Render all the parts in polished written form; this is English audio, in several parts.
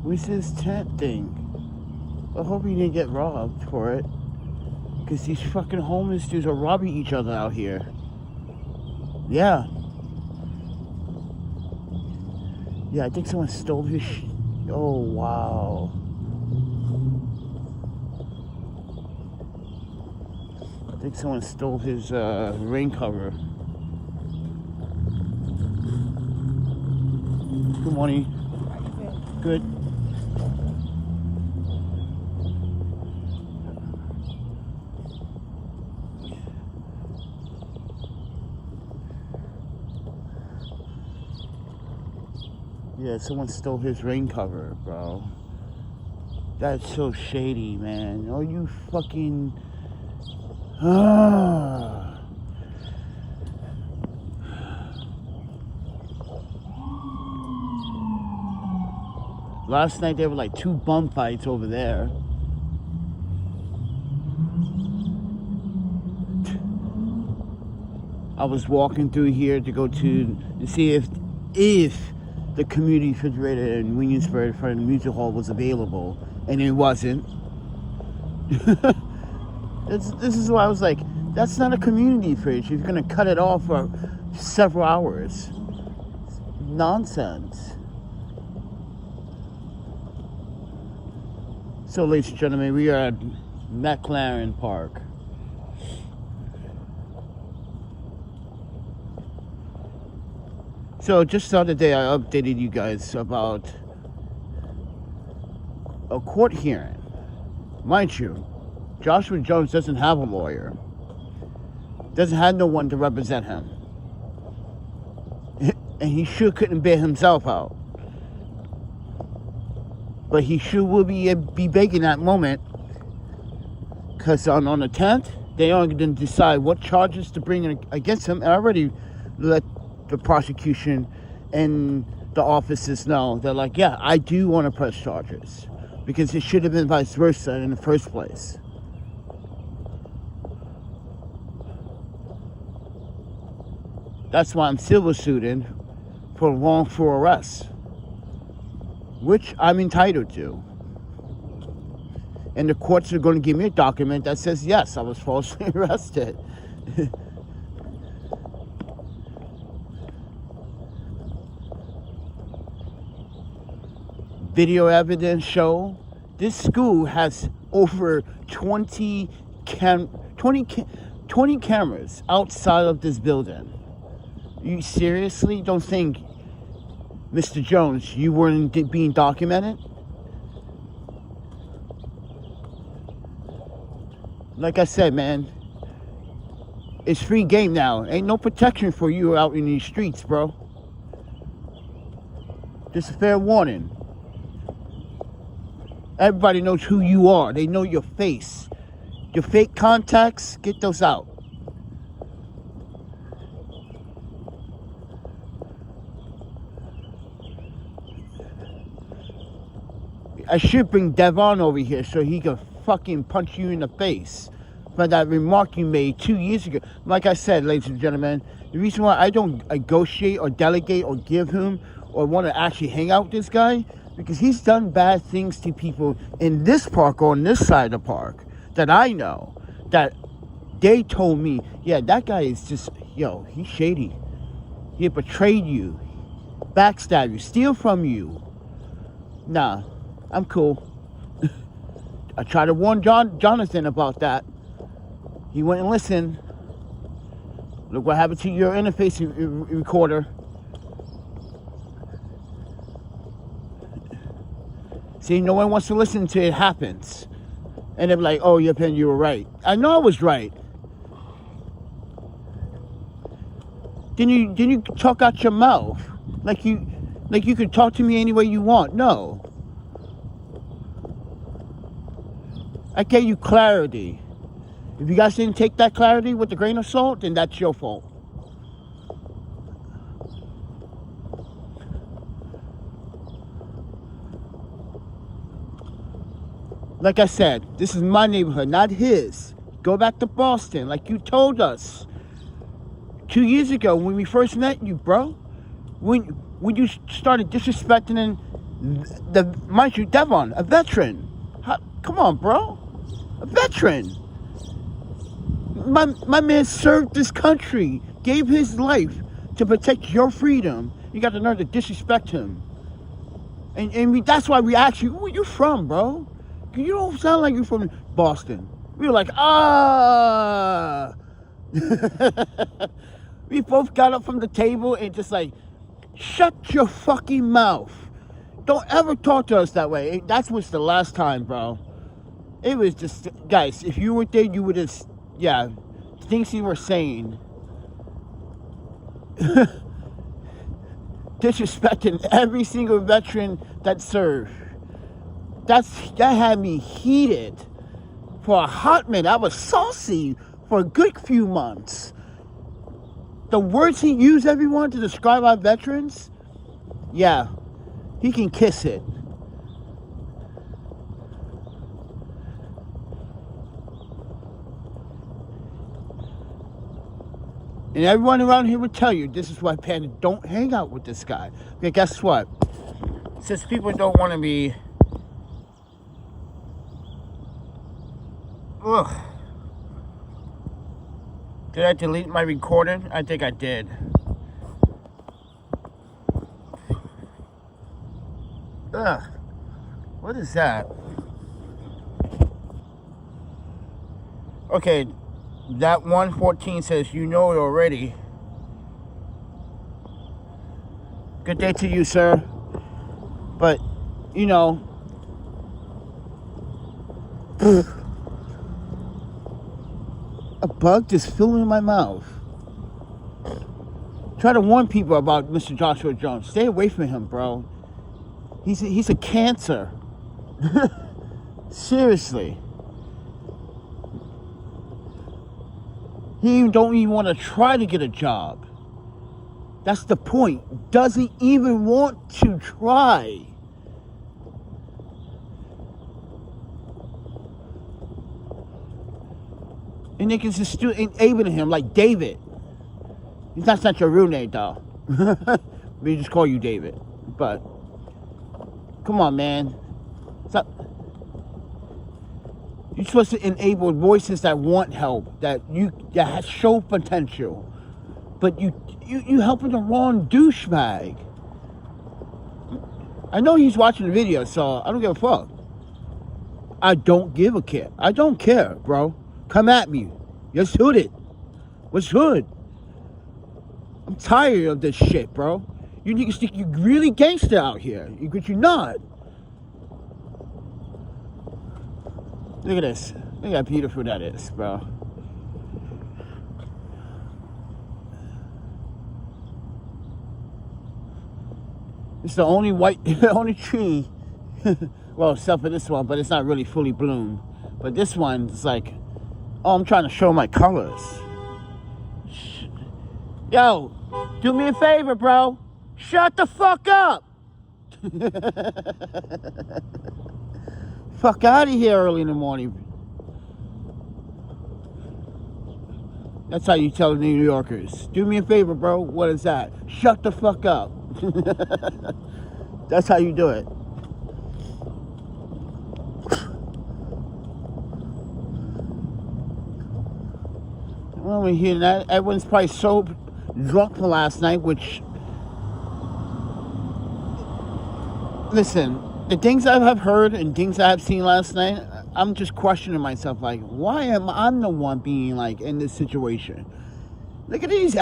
Where's this tent thing? I hope he didn't get robbed for it. Because these fucking homeless dudes are robbing each other out here. Yeah. Yeah, I think someone stole his oh, wow. I think someone stole his rain cover. Good morning. Good. Yeah, someone stole his rain cover, bro. That's so shady, man. Oh, you fucking... Last night there were like 2 bum fights over there. I was walking through here to go to see if the community refrigerator in Williamsburg for the music hall was available, and it wasn't. This is why I was like, that's not a community fridge. You're gonna cut it off for several hours. Nonsense. So, ladies and gentlemen, we are at McLaren Park. So, just the other day, I updated you guys about a court hearing. Mind you, Joshua Jones doesn't have a lawyer. Doesn't have no one to represent him. And he sure couldn't bail himself out. But he sure will be begging that moment. Because on the 10th, they are going to decide what charges to bring against him. And I already let the prosecution and the officers know. They're like, yeah, I do want to press charges. Because it should have been vice versa in the first place. That's why I'm civil suiting for wrongful arrest, which I'm entitled to. And the courts are going to give me a document that says, yes, I was falsely arrested. Video evidence show this school has over 20 cameras outside of this building. You seriously don't think, Mr. Jones, you weren't being documented? Like I said, man, it's free game now. Ain't no protection for you out in these streets, bro. Just a fair warning. Everybody knows who you are. They know your face. Your fake contacts, get those out. I should bring Devon over here so he can fucking punch you in the face for that remark you made 2 years ago. Like I said, ladies and gentlemen, the reason why I don't negotiate or delegate or give him or want to actually hang out with this guy, because he's done bad things to people in this park or on this side of the park that I know, that they told me, yeah, that guy is just, yo, he's shady. He betrayed you, backstab you, steal from you. Nah. I'm cool. I tried to warn Jonathan about that. He wouldn't listen. Look what happened to your interface recorder. See, no one wants to listen to it happens. And they're like, oh, you were right. I know I was right. Didn't you talk out your mouth? Like you could talk to me any way you want. No. I gave you clarity. If you guys didn't take that clarity with a grain of salt, then that's your fault. Like I said, this is my neighborhood, not his. Go back to Boston, like you told us 2 years ago when we first met you, bro. When you started disrespecting Mind you, Devon, a veteran. Come on, bro. A veteran. My man served this country, gave his life to protect your freedom. You got the nerve to disrespect him. And that's why we asked you, where you from, bro? You don't sound like you're from Boston. We were like, We both got up from the table and just like, shut your fucking mouth. Don't ever talk to us that way. That was the last time, bro. It was just, guys, if you were there, you would have, yeah, things you were saying. Disrespecting every single veteran that served. That had me heated. For a hot minute, I was saucy for a good few months. The words he used, everyone, to describe our veterans, yeah, he can kiss it. And everyone around here would tell you, this is why Panda don't hang out with this guy. Okay, guess what? Since people don't want to be... Ugh. Did I delete my recording? I think I did. Ugh. What is that? Okay. That 114 says, you know it already. Good day to you, sir. But, you know, a bug just flew in my mouth. Try to warn people about Mr. Joshua Jones. Stay away from him, bro. He's a cancer. Seriously. He don't even want to try to get a job. That's the point. Doesn't even want to try. And they can just still enabling him like David. That's not your real name, though. We just call you David. But come on, man. Stop. You're supposed to enable voices that want help, that show potential, but you helping the wrong douchebag. I know he's watching the video, so I don't give a fuck. I don't give a care. I don't care, bro. Come at me. Let's hood it. What's hood? I'm tired of this shit, bro. You niggas think you really gangster out here, but you're not. Look at this. Look how beautiful that is, bro. It's the only only tree, well, except for this one, but it's not really fully bloomed. But this one is like, oh, I'm trying to show my colors. Yo, do me a favor, bro. Shut the fuck up. Fuck out of here early in the morning. That's how you tell the New Yorkers. Do me a favor, bro. What is that? Shut the fuck up. That's how you do it. Well, we're hearing that. Everyone's probably so drunk from last night, which... Listen, the things I have heard and things I have seen last night, I'm just questioning myself, like, why am I the one being, like, in this situation? Look at these,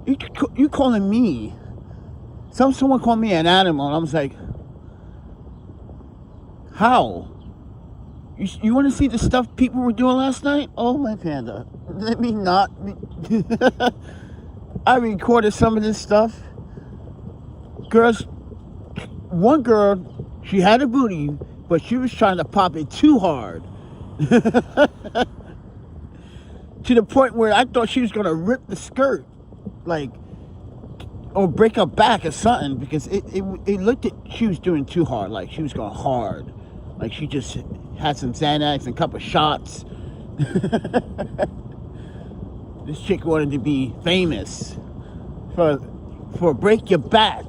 you calling me, someone called me an animal, and I was like, how? You want to see the stuff people were doing last night? Oh, my panda, let me not, I recorded some of this stuff. One girl, she had a booty, but she was trying to pop it too hard. To the point where I thought she was going to rip the skirt. Like, or break her back or something. Because it looked at, she was doing too hard. Like, she was going hard. Like, she just had some Xanax and a couple shots. This chick wanted to be famous. For break your back.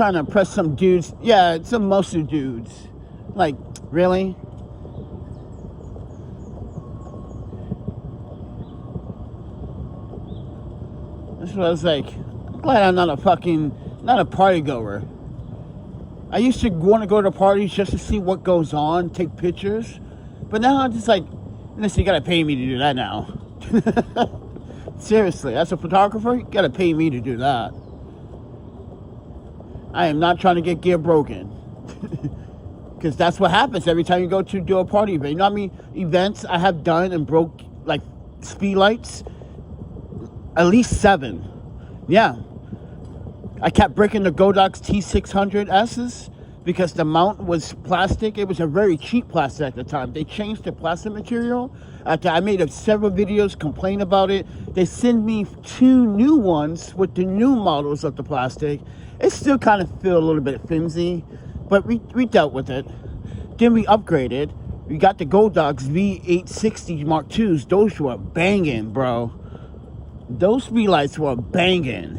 trying to impress some dudes. Yeah, it's mostly dudes. Like, really? That's what I was like. I'm glad I'm not a party goer. I used to want to go to parties just to see what goes on, take pictures. But now I'm just like, listen, you gotta pay me to do that now. Seriously, as a photographer, you gotta pay me to do that. I am not trying to get gear broken. Because that's what happens every time you go to do a party event. You know how many events I have done and broke, like, speed lights? At least 7. Yeah. I kept breaking the Godox T600S's because the mount was plastic. It was a very cheap plastic at the time. They changed the plastic material. I made several videos complaining about it. They sent me 2 new ones with the new models of the plastic. It still kind of feel a little bit flimsy, but we dealt with it. Then we upgraded. We got the Godox V860 Mark IIs. Those were banging, bro. Those speed lights were banging.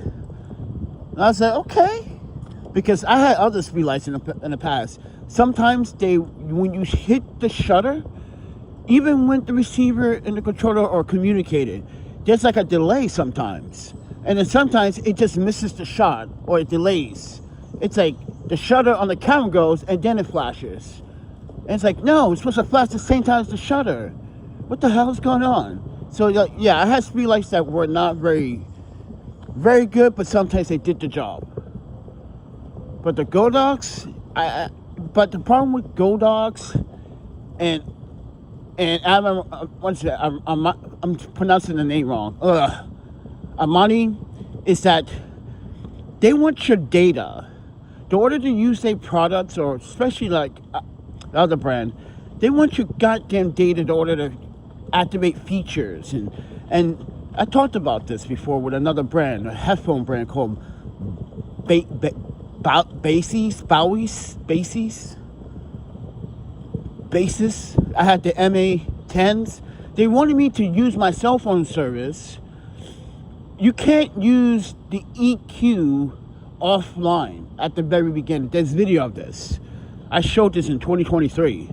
And I was like, okay. Because I had other speed lights in the past. Sometimes when you hit the shutter, even when the receiver and the controller are communicating, there's like a delay sometimes. And then sometimes it just misses the shot or it delays. It's like the shutter on the camera goes and then it flashes. And it's like, no, it's supposed to flash the same time as the shutter. What the hell is going on? So yeah, I had speed lights that were not very, very good, but sometimes they did the job. But the Godox, but the problem with Godox and I'm pronouncing the name wrong. Amani, is that they want your data. In order to use their products, or especially like the other brand, they want your goddamn data in order to activate features. And I talked about this before with another brand, a headphone brand called Basis. I had the MA10s. They wanted me to use my cell phone service. You can't use the EQ offline at the very beginning. There's video of this. I showed this in 2023.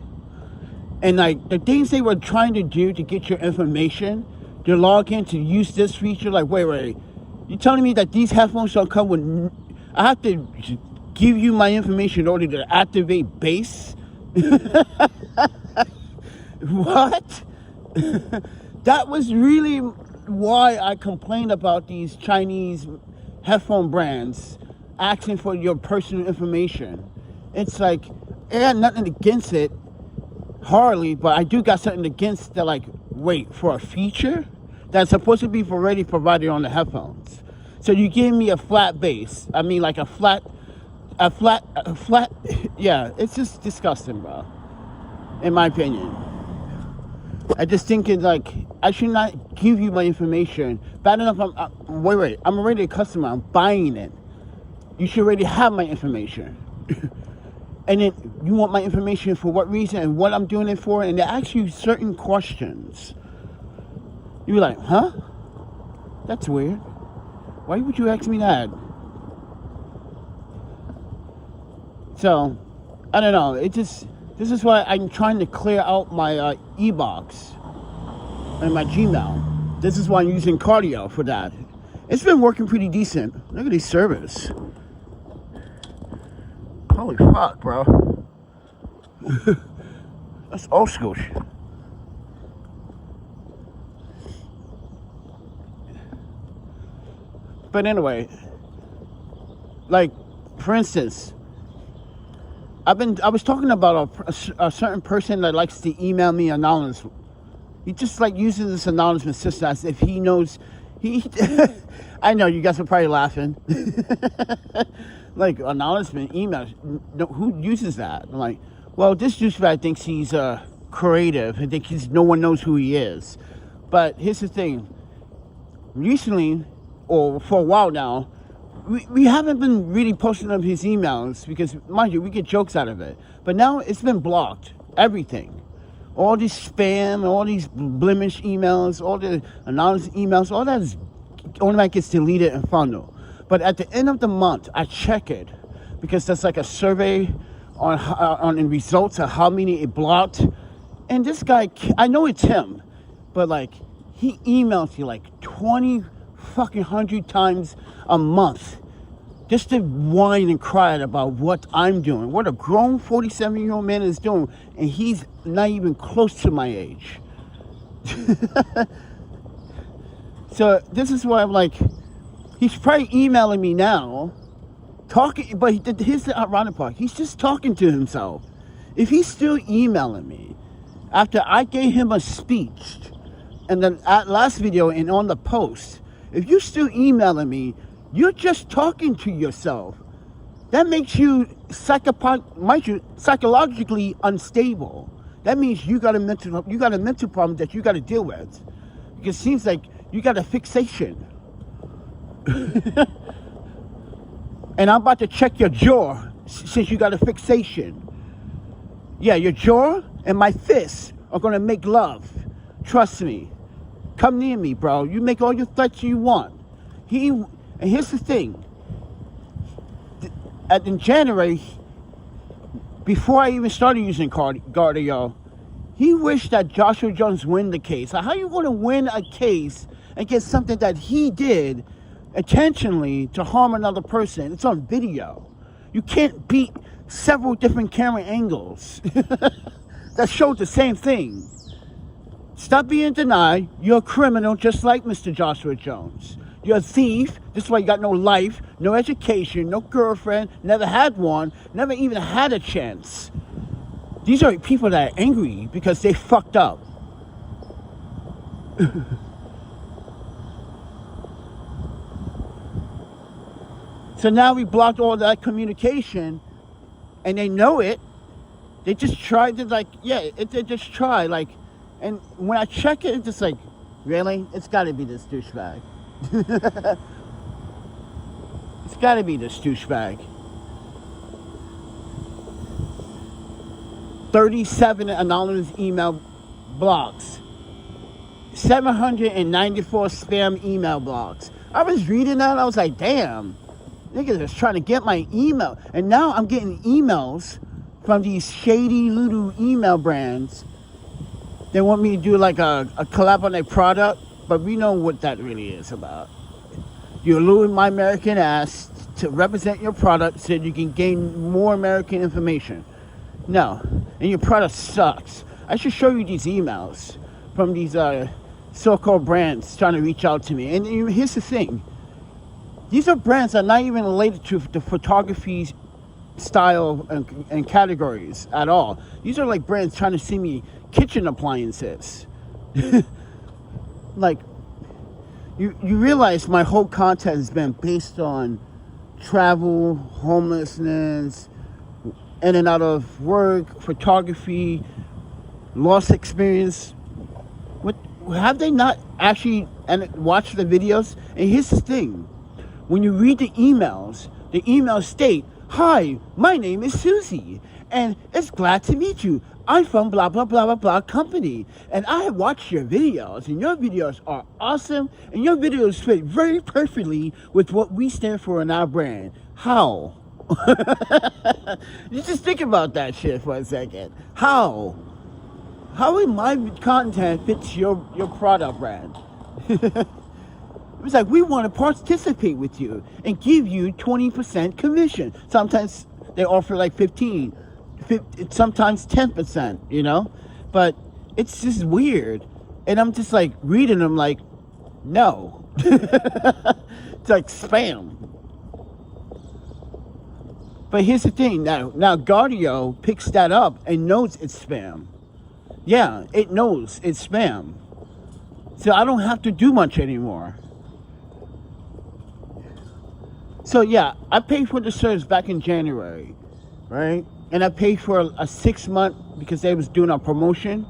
And like the things they were trying to do to get your information, to log in to use this feature, like wait, you telling me that these headphones don't come with, I have to give you my information in order to activate bass? What? That was really why I complained about these Chinese headphone brands asking for your personal information. It's like, I got nothing against it, hardly, but I do got something against the, like, wait, for a feature that's supposed to be already provided on the headphones. So you give me a flat bass. I mean, like a flat, yeah, it's just disgusting, bro. In my opinion. I just think it's like, I should not give you my information. Bad enough, wait, I'm already a customer, I'm buying it. You should already have my information. And then you want my information for what reason and what I'm doing it for, and they ask you certain questions. You're like, huh? That's weird. Why would you ask me that? So, I don't know. This is why I'm trying to clear out my e-box and my Gmail. This is why I'm using Cardio for that. It's been working pretty decent. Look at these servers. Holy fuck, bro. That's old school shit. But anyway, like, for instance, I was talking about a certain person that likes to email me anonymously. He just like uses this anonymous system as if he knows I know you guys are probably laughing. Like anonymous emails. No, who uses that? I'm like, well, this douchebag thinks he's creative. I think no one knows who he is. But here's the thing. Recently, or for a while now, we haven't been really posting up his emails because, mind you, we get jokes out of it. But now it's been blocked. Everything. All this spam, all these blemish emails, all the anonymous emails, all that is automatically gets deleted and funneled. But at the end of the month, I check it. because there's like a survey on the results of how many it blocked. And this guy, I know it's him, but like he emails you like 20 fucking 100 times a month just to whine and cry about what I'm doing, what a grown 47-year-old man is doing, and he's not even close to my age. So this is why I'm like, he's probably emailing me now, talking, but here's the ironic part, he's just talking to himself. If he's still emailing me after I gave him a speech and then at last video and on the post, if you're still emailing me, you're just talking to yourself. That makes you psychologically unstable. That means you got a mental problem that you got to deal with. Because it seems like you got a fixation. And I'm about to check your jaw since you got a fixation. Yeah, your jaw and my fists are gonna make love. Trust me. Come near me, bro. You make all your threats you want. And here's the thing. In January, before I even started using cardio, he wished that Joshua Jones win the case. How you want to win a case against something that he did intentionally to harm another person? It's on video. You can't beat several different camera angles that show the same thing. Stop being denied. You're a criminal just like Mr. Joshua Jones. You're a thief. This is why you got no life, no education, no girlfriend, never had one, never even had a chance. These are people that are angry because they fucked up. So now we blocked all that communication, and they know it. They just tried to they just try and when I check it, it's just like, really? It's got to be this douchebag. It's got to be this douchebag. 37 anonymous email blocks. 794 spam email blocks. I was reading that and I was like, damn. Niggas is trying to get my email. And now I'm getting emails from these shady little email brands. They want me to do like a collab on their product, but we know what that really is about. You're luring my American ass to represent your product so you can gain more American information. No, and your product sucks. I should show you these emails from these so-called brands trying to reach out to me. And here's the thing. These are brands that are not even related to the photography style and categories at all. These are like brands trying to sell me kitchen appliances. Like, you realize my whole content has been based on travel, homelessness, in and out of work, photography, lost experience. What have they not actually watched the videos? And here's the thing. When you read the emails state, "Hi, my name is Susie, and it's glad to meet you. I'm from blah, blah, blah, blah, blah company, and I have watched your videos, and your videos are awesome, and your videos fit very perfectly with what we stand for in our brand." How? You just think about that shit for a second. How in my content fits your product brand? It's like, we want to participate with you and give you 20% commission. Sometimes they offer like 15, sometimes 10%, you know? But it's just weird. And I'm just like reading them like, no. It's like spam. But here's the thing. Now Guardio picks that up and knows it's spam. Yeah, it knows it's spam. So I don't have to do much anymore. So yeah, I paid for the service back in January, right? And I paid for a 6 month because they was doing a promotion.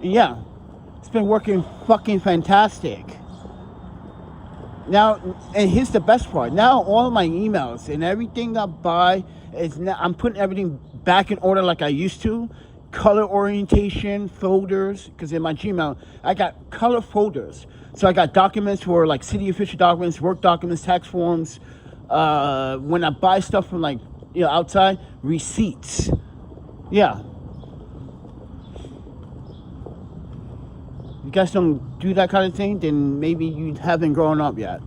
And yeah, it's been working fucking fantastic. Now, and here's the best part. Now all of my emails and everything I buy is now, I'm putting everything back in order like I used to. Color orientation, folders, because in my Gmail, I got color folders. So I got documents for like city official documents, work documents, tax forms. When I buy stuff from like outside, receipts. Yeah. You guys don't do that kind of thing, then maybe you haven't grown up yet.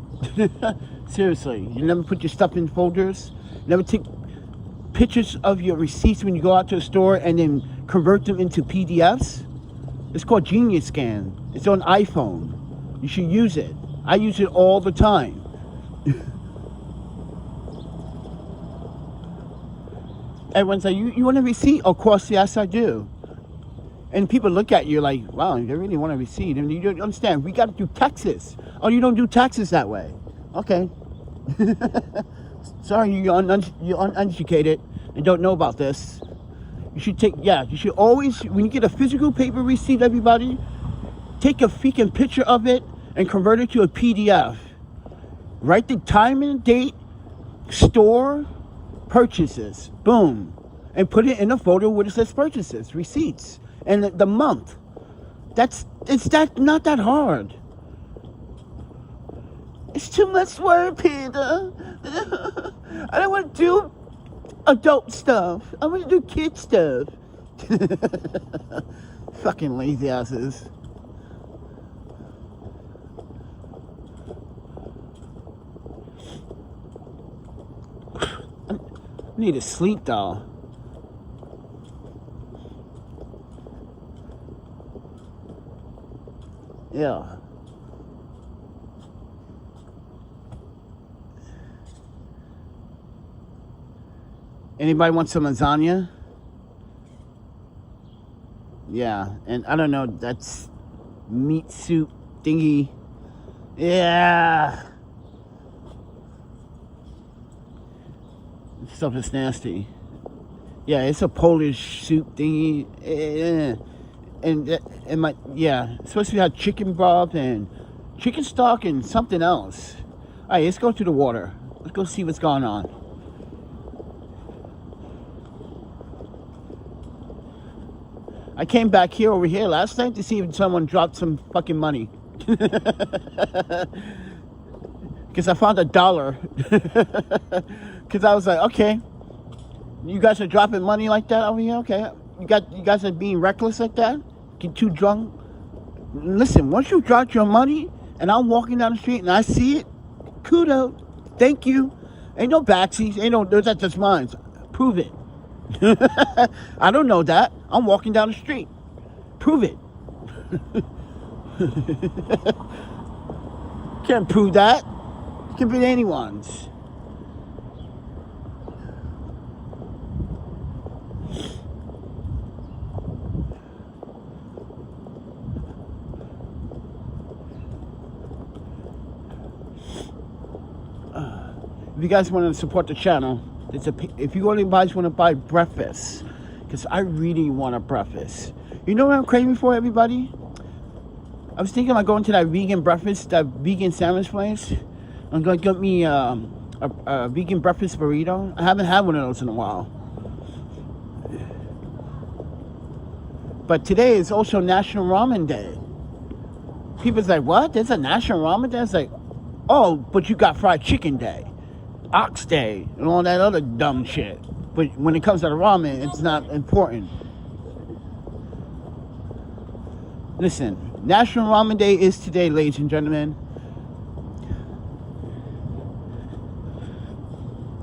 Seriously, you never put your stuff in folders, never take pictures of your receipts when you go out to the store and then convert them into PDFs. It's called Genius Scan. It's on iPhone. You should use it. I use it all the time. Everyone's like, you want a receipt? Of course, yes, I do. And people look at you like, wow, you really want a receipt. And you don't understand, we got to do taxes. Oh, you don't do taxes that way. Okay. Sorry, you're uneducated and don't know about this. You should you should always, when you get a physical paper receipt, everybody, take a freaking picture of it and convert it to a PDF. Write the time and date, store, purchases, boom. And put it in a folder where it says purchases, receipts. And the month. It's not that hard. It's too much work, Peter. I don't want to do adult stuff. I want to do kid stuff. Fucking lazy asses. I need to sleep though. Yeah. Anybody want some lasagna? Yeah, and I don't know, that's meat soup thingy. Yeah. Stuff is nasty. Yeah, it's a Polish soup thingy. And it's supposed to have chicken broth and chicken stock and something else. All right, let's go to the water. Let's go see what's going on. I came back here over here last night to see if someone dropped some fucking money. Because I found $1. Because I was like, okay, you guys are dropping money like that over here? Okay. You guys are being reckless like that? Get too drunk? Listen, once you drop your money and I'm walking down the street and I see it, kudos, thank you. Ain't no backsies, that's just mine. Prove it. I don't know that. I'm walking down the street. Prove it. Can't prove that. It can be anyone's. If you guys want to support the channel, if you guys want to buy breakfast, because I really want a breakfast. You know what I'm craving for, everybody? I was thinking about going to that vegan breakfast, that vegan sandwich place. I'm going to get me a vegan breakfast burrito. I haven't had one of those in a while. But today is also National Ramen Day. People's like, what? There's a National Ramen Day? It's like, oh, but you got fried chicken day, ox day, and all that other dumb shit. But when it comes to the ramen, it's not important. Listen, National Ramen Day is today, ladies and gentlemen.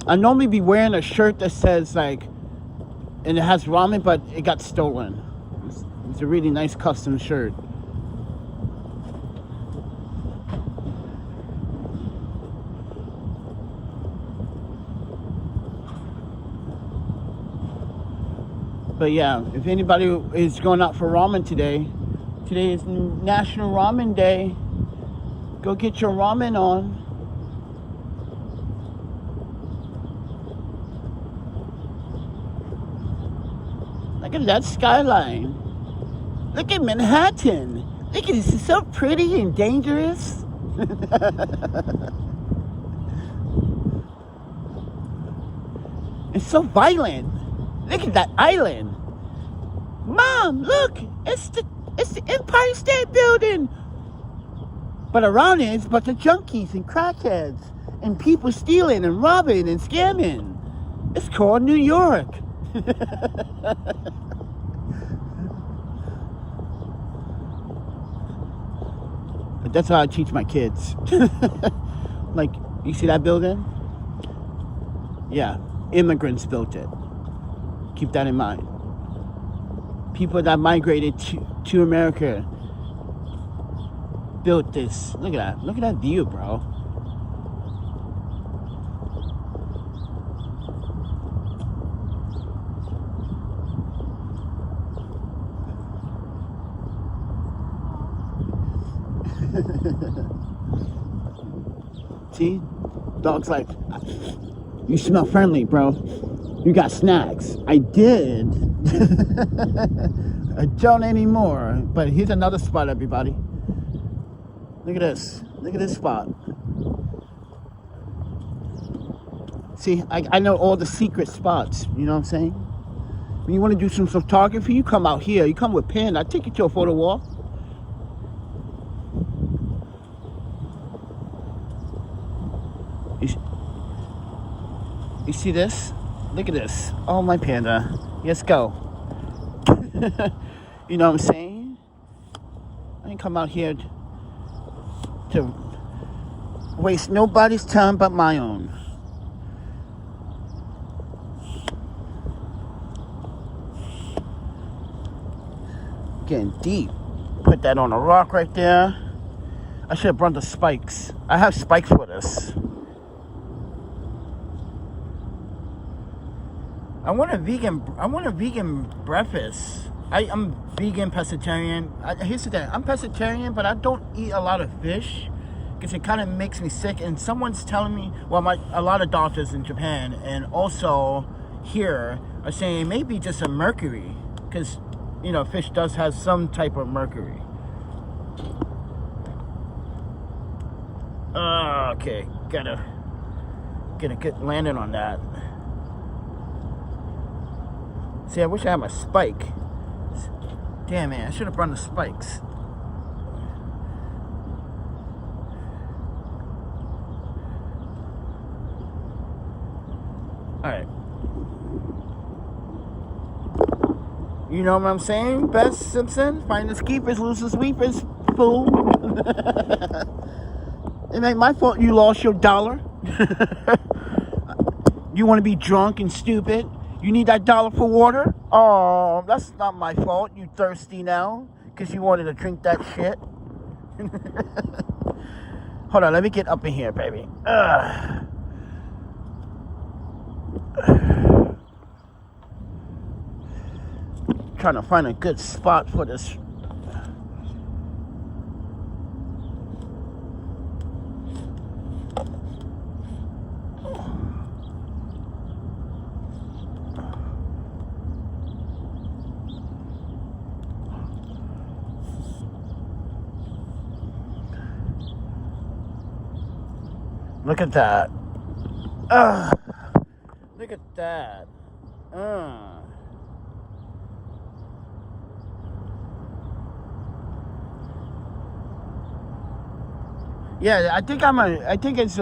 I normally be wearing a shirt that says like, and it has ramen, but it got stolen. It's a really nice custom shirt. But yeah, if anybody is going out for ramen today is National Ramen Day. Go get your ramen on. Look at that skyline. Look at Manhattan. Look at this, it's so pretty and dangerous. It's so violent. Look at that island. Mom, look, it's the Empire State Building. But around it, it's a bunch of junkies and crackheads and people stealing and robbing and scamming. It's called New York. But that's how I teach my kids. Like, you see that building? Yeah, immigrants built it. Keep that in mind. People that migrated to America built this. Look at that. Look at that view, bro. See? Dog's like, you smell friendly, bro. You got snacks. I did. I don't anymore. But here's another spot, everybody. Look at this. Look at this spot. See, I know all the secret spots. You know what I'm saying? When you want to do some photography, you come out here. You come with Panda. I take you to a photo wall. You see this? Look at this. Oh, my Panda. Let's go. You know what I'm saying? I didn't come out here to waste nobody's time but my own. Getting deep. Put that on a rock right there. I should have brought the spikes. I have spikes for this. I want a vegan breakfast. I'm vegan pescatarian. Here's the thing. I'm pescatarian, but I don't eat a lot of fish because it kind of makes me sick. And someone's telling me, well, a lot of doctors in Japan and also here are saying maybe just a mercury because, you know, fish does have some type of mercury. Okay, gotta get a good landing on that. See, I wish I had my spike. Damn, man, I should have brought the spikes. Alright. You know what I'm saying? Bess Simpson, finders keepers, losers weepers, fool. It ain't my fault you lost your dollar. You want to be drunk and stupid? You need that dollar for water? Oh, that's not my fault. You thirsty now? Because you wanted to drink that shit? Hold on, let me get up in here, baby. Trying to find a good spot for this. Look at that. Look at that. Yeah, I think it's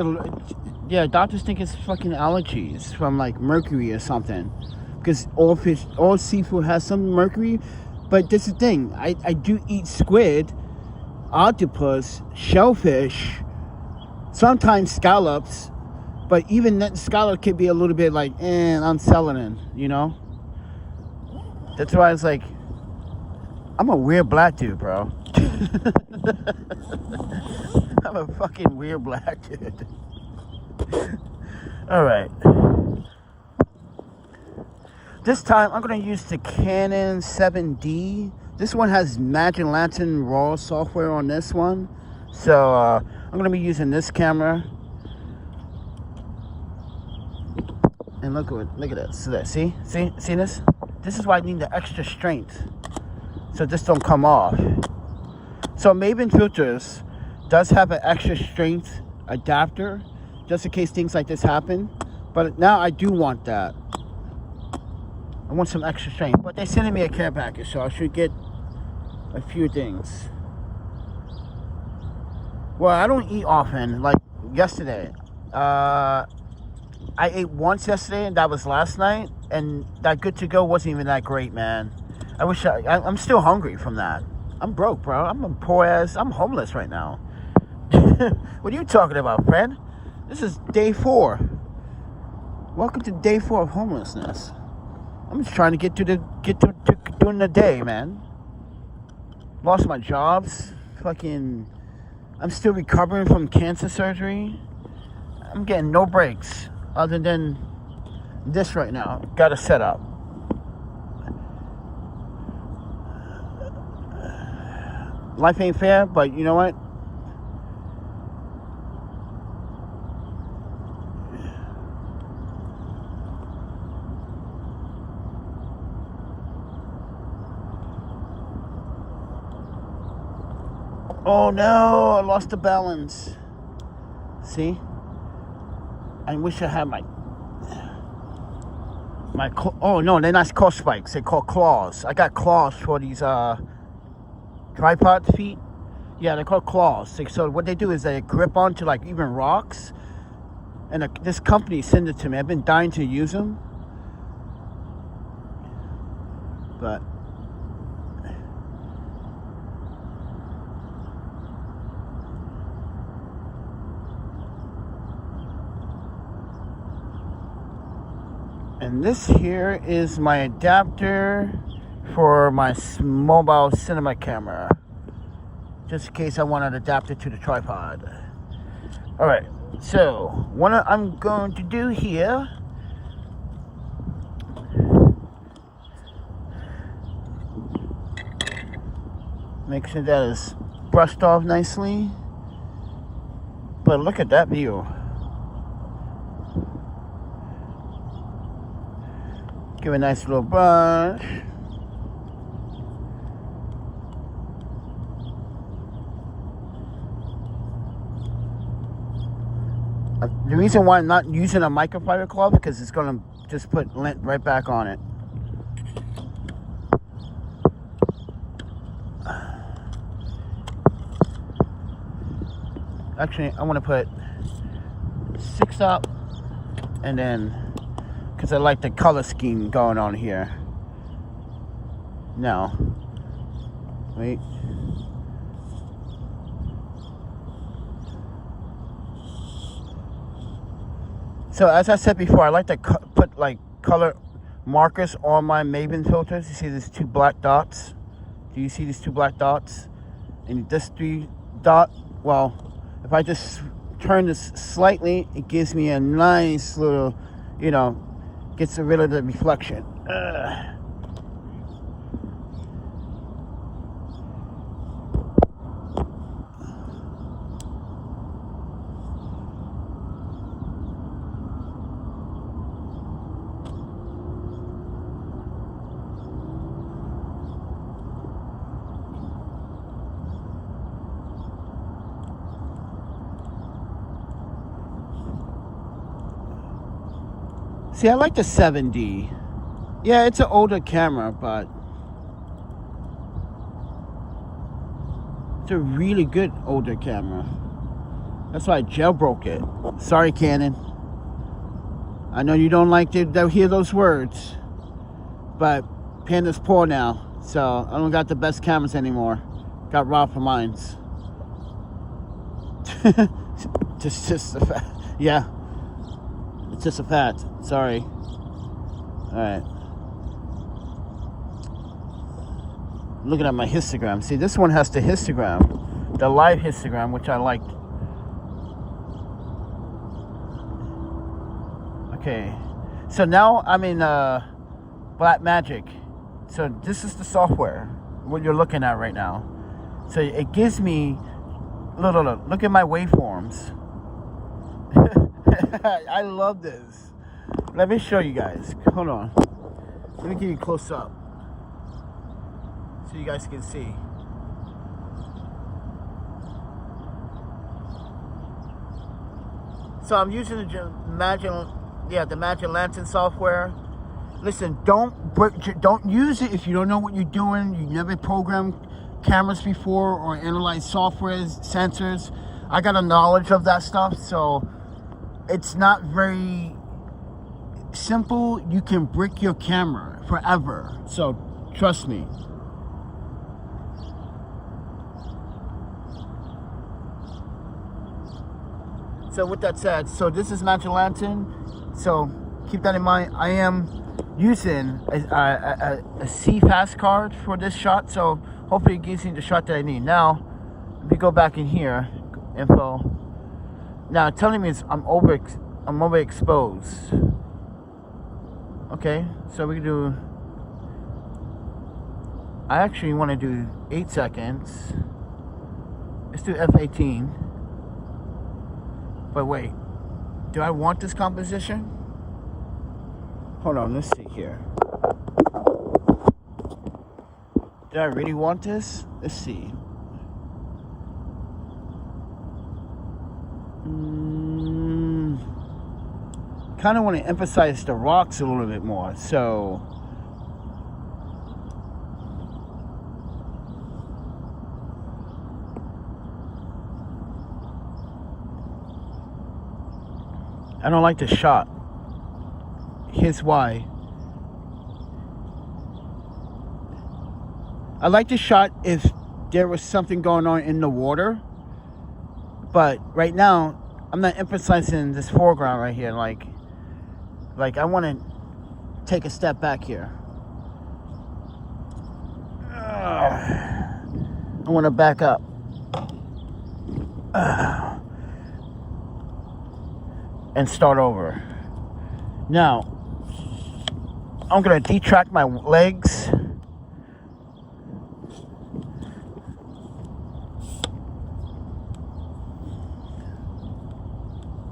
doctors think it's fucking allergies from like mercury or something. Because all seafood has some mercury. But this is the thing. I do eat squid, octopus, shellfish, sometimes scallops, but even that scallop can be a little bit like, unsettling, you know? That's why it's like, I'm a weird black dude, bro. I'm a fucking weird black dude. Alright. This time, I'm going to use the Canon 7D. This one has Magic Lantern RAW software on this one. So, I'm going to be using this camera. And look at this. See this? This is why I need the extra strength. So this don't come off. So Maven Filters does have an extra strength adapter. Just in case things like this happen. But now I do want that. I want some extra strength. But they're sending me a care package. So I should get a few things. Well, I don't eat often. Like yesterday. I ate once yesterday, and that was last night. And that good to go wasn't even that great, man. I wish I'm still hungry from that. I'm broke, bro. I'm a poor ass. I'm homeless right now. What are you talking about, friend? This is day 4. Welcome to day 4 of homelessness. I'm just trying to get to doing the day, man. Lost my jobs. Fucking, I'm still recovering from cancer surgery. I'm getting no breaks other than this right now. Got to set up. Life ain't fair, but you know what? Oh no, I lost the balance. See? I wish I had my oh no, they're not called spikes, they're called claws. I got claws for these tripod feet. Yeah, they're called claws. So what they do is they grip onto like even rocks. And this company sent it to me. I've been dying to use them. But and this here is my adapter for my mobile cinema camera, just in case I want to adapt it to the tripod. All right, so what I'm going to do here, make sure that is brushed off nicely. But look at that view. Give a nice little brush. The reason why I'm not using a microfiber cloth because it's going to just put lint right back on it. Actually, I want to put 6 up and then, because I like the color scheme going on here. Now, wait. So as I said before, I like to put like color markers on my Maven filters. You see these 2 black dots? Do you see these 2 black dots? And this 3 dot, well, if I just turn this slightly, it gives me a nice little, you know, gets rid of the reflection. See, I like the 7D. Yeah, it's an older camera, but it's a really good older camera. That's why I jailbroke it. Sorry, Canon. I know you don't like to hear those words, but Panda's poor now, so I don't got the best cameras anymore. Got robbed for mines. just a fact. Yeah. It's just a fact. Sorry. Alright. Looking at my histogram. See, this one has the histogram. The live histogram, which I liked. Okay. So now I'm in Blackmagic. So this is the software. What you're looking at right now. So it gives me... Look at my waveforms. I love this. Let me show you guys. Hold on. Let me give you a close up so you guys can see. So I'm using the Magic Lantern software. Listen, don't use it if you don't know what you're doing. You never programmed cameras before or analyzed software, sensors. I got a knowledge of that stuff, so it's not very simple, you can brick your camera forever. So trust me. So with that said, so this is Magic Lantern. So keep that in mind. I am using a C-Fast card for this shot. So hopefully it gives me the shot that I need. Now, if you go back in here, info. Now it's telling me I'm overexposed. Okay, so we can do. I actually want to do 8 seconds. Let's do F18. But wait, do I want this composition? Hold on, let's see here. Do I really want this? Let's see. Kind of want to emphasize the rocks a little bit more, so I don't like the shot. Here's why. I like the shot if there was something going on in the water, but right now I'm not emphasizing this foreground right here. Like I want to take a step back here. I want to back up. And start over. Now, I'm going to detract my legs.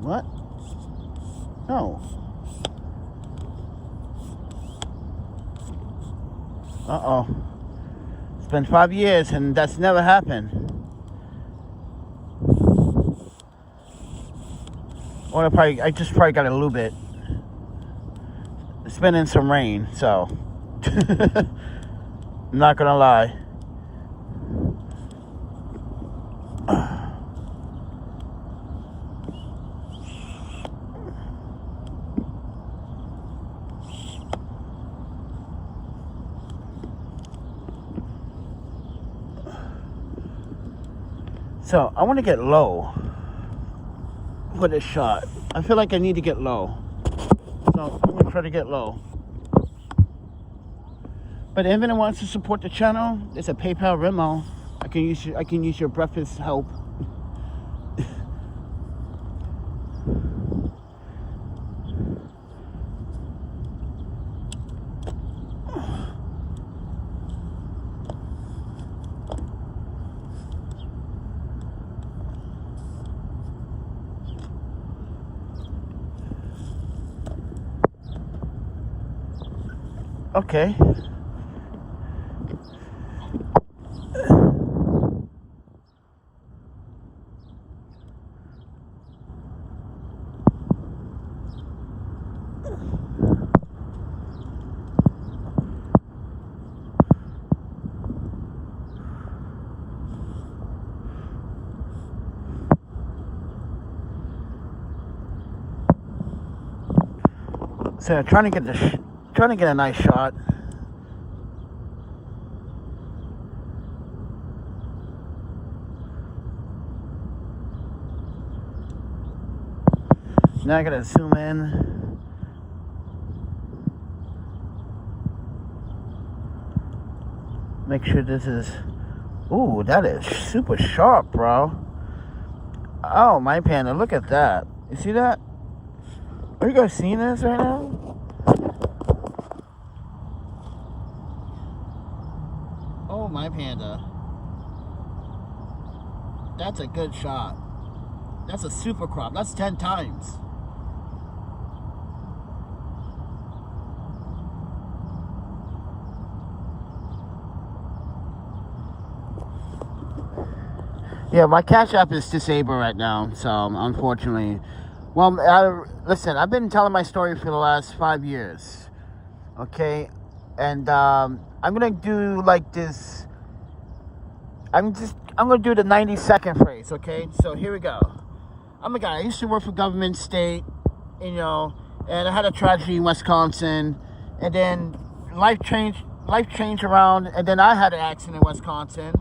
What? No. Uh-oh. It's been 5 years and that's never happened. Or I just probably got a little bit. It's been in some rain, so I'm not gonna lie. So I want to get low for this shot. I feel like I need to get low, so I'm gonna try to get low. But if anyone wants to support the channel, there's a PayPal Venmo. I can use your breakfast help. Okay. So trying to get a nice shot. Now I gotta zoom in. Make sure this is. Ooh, that is super sharp, bro. Oh, my panda, look at that. You see that? Are you guys seeing this right now? Oh, my panda. That's a good shot. That's a super crop. That's 10 times. Yeah, my cash app is disabled right now, so unfortunately. Well, listen, I've been telling my story for the last 5 years, okay? And I'm gonna do like this. I'm gonna do the 90-second phrase, okay? So here we go. I'm a guy. I used to work for government, state, you know, and I had a tragedy in Wisconsin, and then life changed around, and then I had an accident in Wisconsin,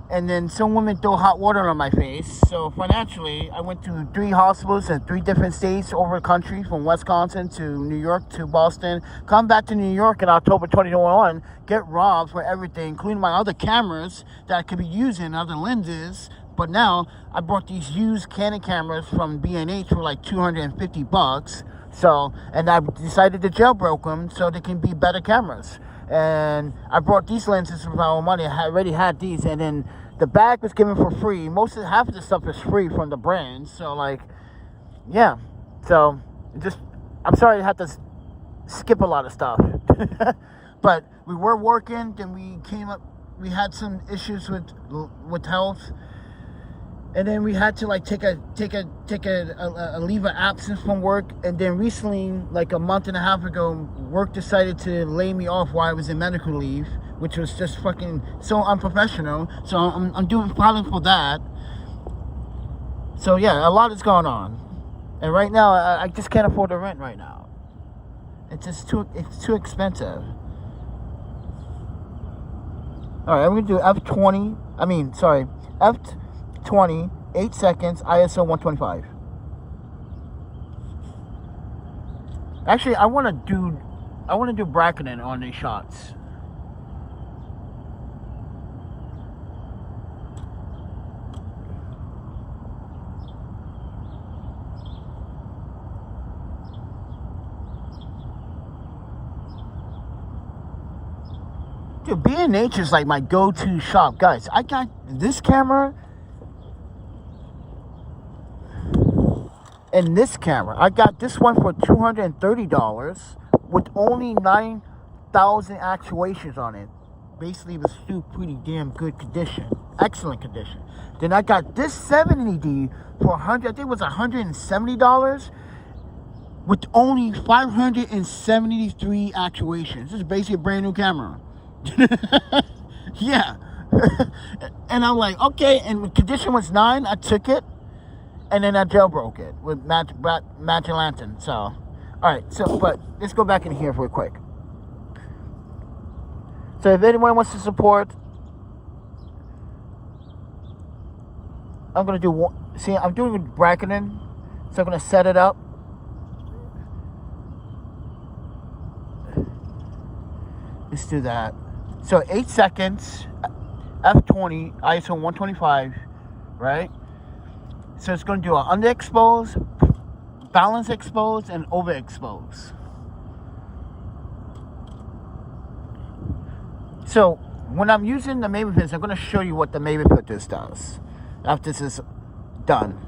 and then some women threw hot water on my face. So financially, I went to 3 hospitals in 3 different states over the country, from Wisconsin to New York to Boston. Come back to New York in October 2021, get robbed for everything, including my other cameras that I could be using, other lenses. But now I bought these used Canon cameras from B&H for like $250. So, and I decided to jailbroke them so they can be better cameras. And I brought these lenses for my own money. I already had these, and then the bag was given for free. Half of the stuff is free from the brand. So like, yeah. So I'm sorry I had to skip a lot of stuff. But we were working. Then we had some issues with health. And then we had to like take a leave of absence from work. And then recently, like a month and a half ago, work decided to lay me off while I was in medical leave, which was just fucking so unprofessional. So I'm filing for that. So yeah, a lot is going on. And right now, I just can't afford the rent right now. It's too expensive. All right, I'm gonna do F20. F20, 8 seconds, ISO 125. Actually, I want to do bracketing on these shots. Dude, B&H is like my go-to shop, guys. I got this camera. And this camera, I got this one for $230 with only 9,000 actuations on it. Basically, it was still pretty damn good condition, excellent condition. Then I got this 70D for I think it was $170 with only 573 actuations. This is basically a brand new camera. Yeah. And I'm like, okay, and the condition was 9, I took it. And then I jailbroke it with Magic Lantern. So, all right. So, but let's go back in here real quick. So, if anyone wants to support, I'm gonna do one. See, I'm doing bracketing, so I'm gonna set it up. Let's do that. So, 8 seconds, F20, ISO 125, right? So it's going to do an underexpose, balance expose, and overexpose. So when I'm using the Maven filters, I'm going to show you what the Maven filters does after this is done.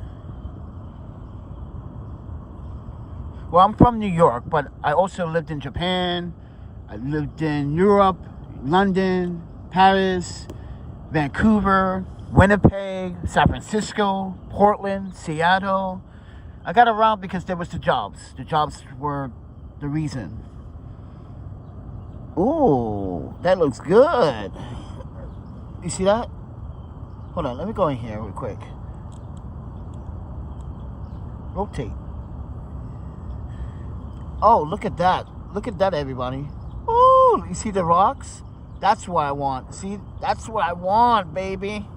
Well, I'm from New York, but I also lived in Japan. I lived in Europe, London, Paris, Vancouver, Winnipeg, San Francisco, Portland, Seattle. I got around because there was the jobs. The jobs were the reason. Ooh, that looks good. You see that? Hold on, let me go in here real quick. Rotate. Oh, look at that. Look at that, everybody. Ooh, you see the rocks? That's what I want. See, that's what I want, baby.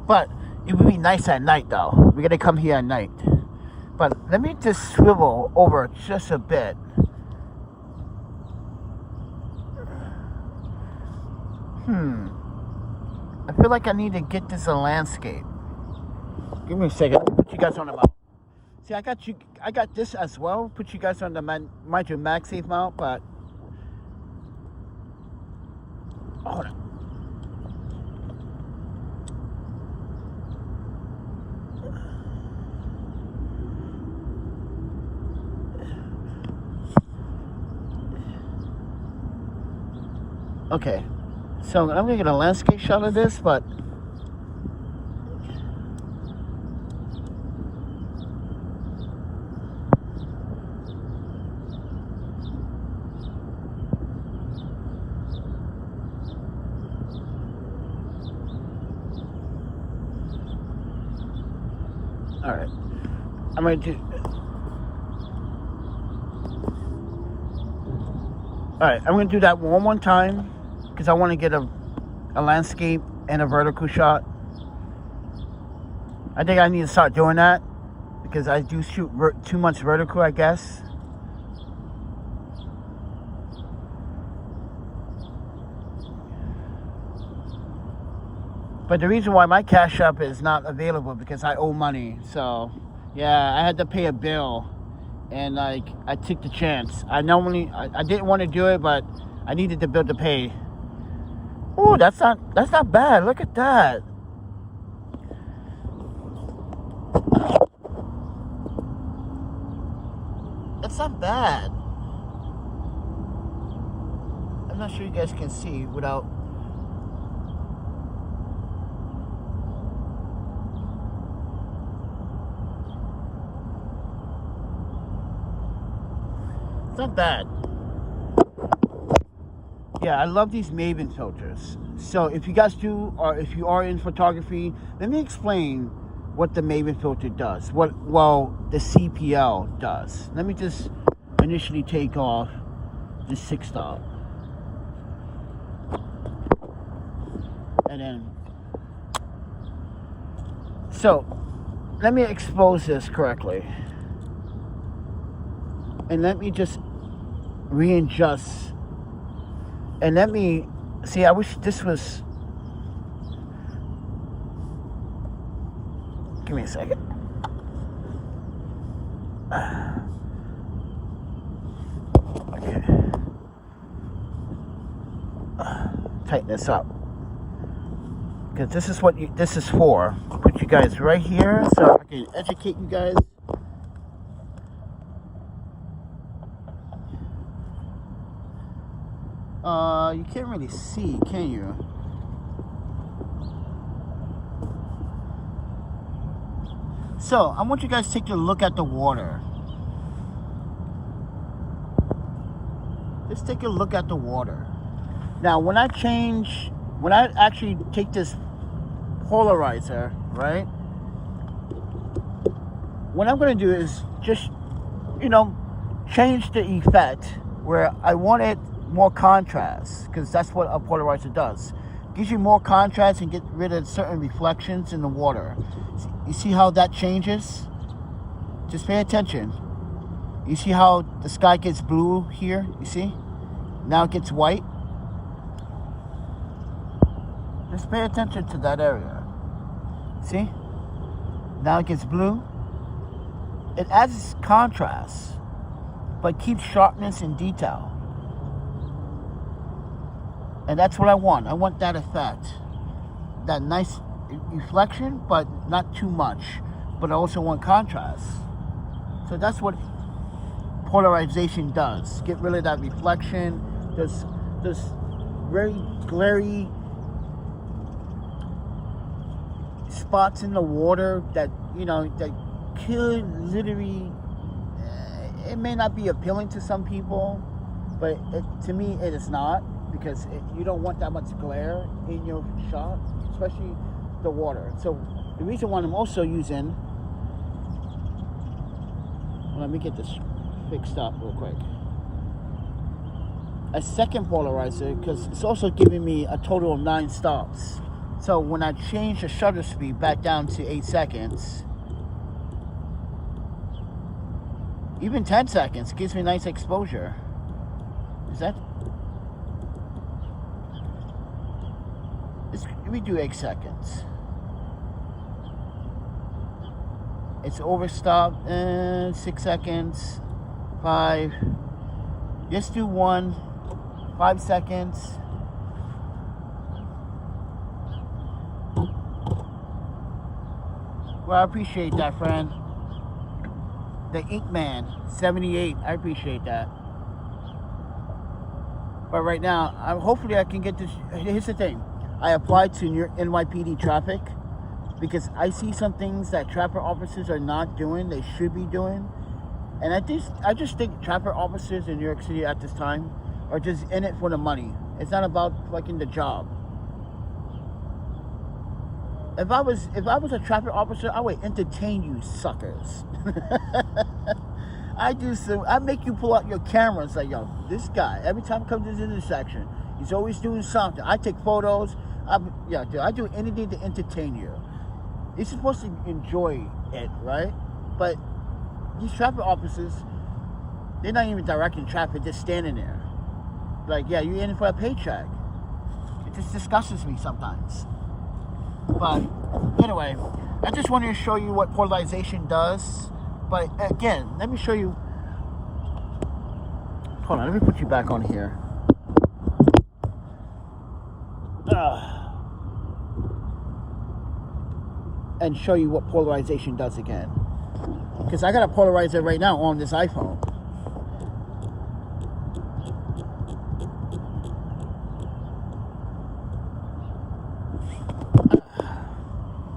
But it would be nice at night, though. We're going to come here at night. But let me just swivel over just a bit. I feel like I need to get this a landscape. Give me a second. Let me put you guys on the mount. See, I got this as well. Put you guys on the MagSafe mount, but hold on. Okay, so I'm gonna get a landscape shot of this, but all right. I'm going to do... Alright, I'm going to do that one time, because I want to get a landscape and a vertical shot. I think I need to start doing that, because I do shoot too much vertical, I guess. But the reason why my Cash App is not available because I owe money. So, yeah, I had to pay a bill. And, like, I took the chance. I didn't want to do it, but I needed the bill to pay. Oh, that's not bad. Look at that. That's not bad. I'm not sure you guys can see without... It's not bad. Yeah, I love these Maven filters. So if you guys do, or if you are in photography, let me explain what the Maven filter does. The CPL does. Let me just initially take off the 6-stop. And then, so let me expose this correctly. And let me just readjust. And let me see, I wish this was... Give me a second. Okay. Tighten this up. Because this is what this is for. Put you guys right here so I can educate you guys. You can't really see, can you? So, I want you guys to take a look at the water. Just take a look at the water. Now, when I actually take this polarizer, right? What I'm going to do is just, change the effect where I want it more contrast, because that's what a polarizer does. Gives you more contrast and get rid of certain reflections in the water. You see how that changes? Just pay attention. You see how the sky gets blue here? You see? Now it gets white. Just pay attention to that area. See? Now it gets blue. It adds contrast, but keeps sharpness and detail. And that's what I want. I want that effect. That nice reflection, but not too much. But I also want contrast. So that's what polarization does. Get rid of that reflection. There's very glary spots in the water that, that could literally... It may not be appealing to some people, but to me it is not. Because you don't want that much glare in your shot, especially the water. So the reason why I'm also using, let me get this fixed up real quick, a second polarizer, because it's also giving me a total of 9 stops. So when I change the shutter speed back down to 8 seconds, even 10 seconds gives me nice exposure. Is that? Let me do 8 seconds. It's overstopped. 6 seconds. 5. Just do 1. 5 seconds. Well, I appreciate that, friend. The Inkman 78. I appreciate that. But right now, hopefully I can get this. Here's the thing. I applied to NYPD traffic because I see some things that traffic officers are not doing, they should be doing. And I just think traffic officers in New York City at this time are just in it for the money. It's not about fucking the job. If I was a traffic officer, I would entertain you suckers. I make you pull out your cameras like, yo, this guy, every time he comes to this intersection, he's always doing something. I take photos. I do anything to entertain you. You're supposed to enjoy it, right? But these traffic officers, they're not even directing traffic, just standing there. Like, yeah, you're in for a paycheck. It just disgusts me sometimes. But anyway, I just wanted to show you what polarization does. But again, let me show you. Hold on, let me put you back on here. And show you what polarization does again. Because I got a polarizer right now on this iPhone.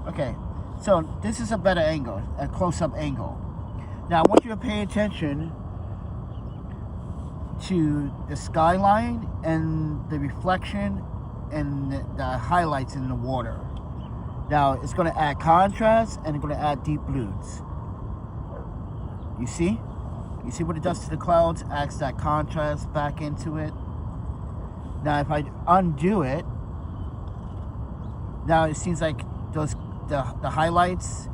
Okay, so this is a better angle, a close-up angle. Now I want you to pay attention to the skyline and the reflection and the highlights in the water. Now it's going to add contrast and it's going to add deep blues. You see? You see what it does to the clouds? Adds that contrast back into it. Now if I undo it, now it seems like those the highlights,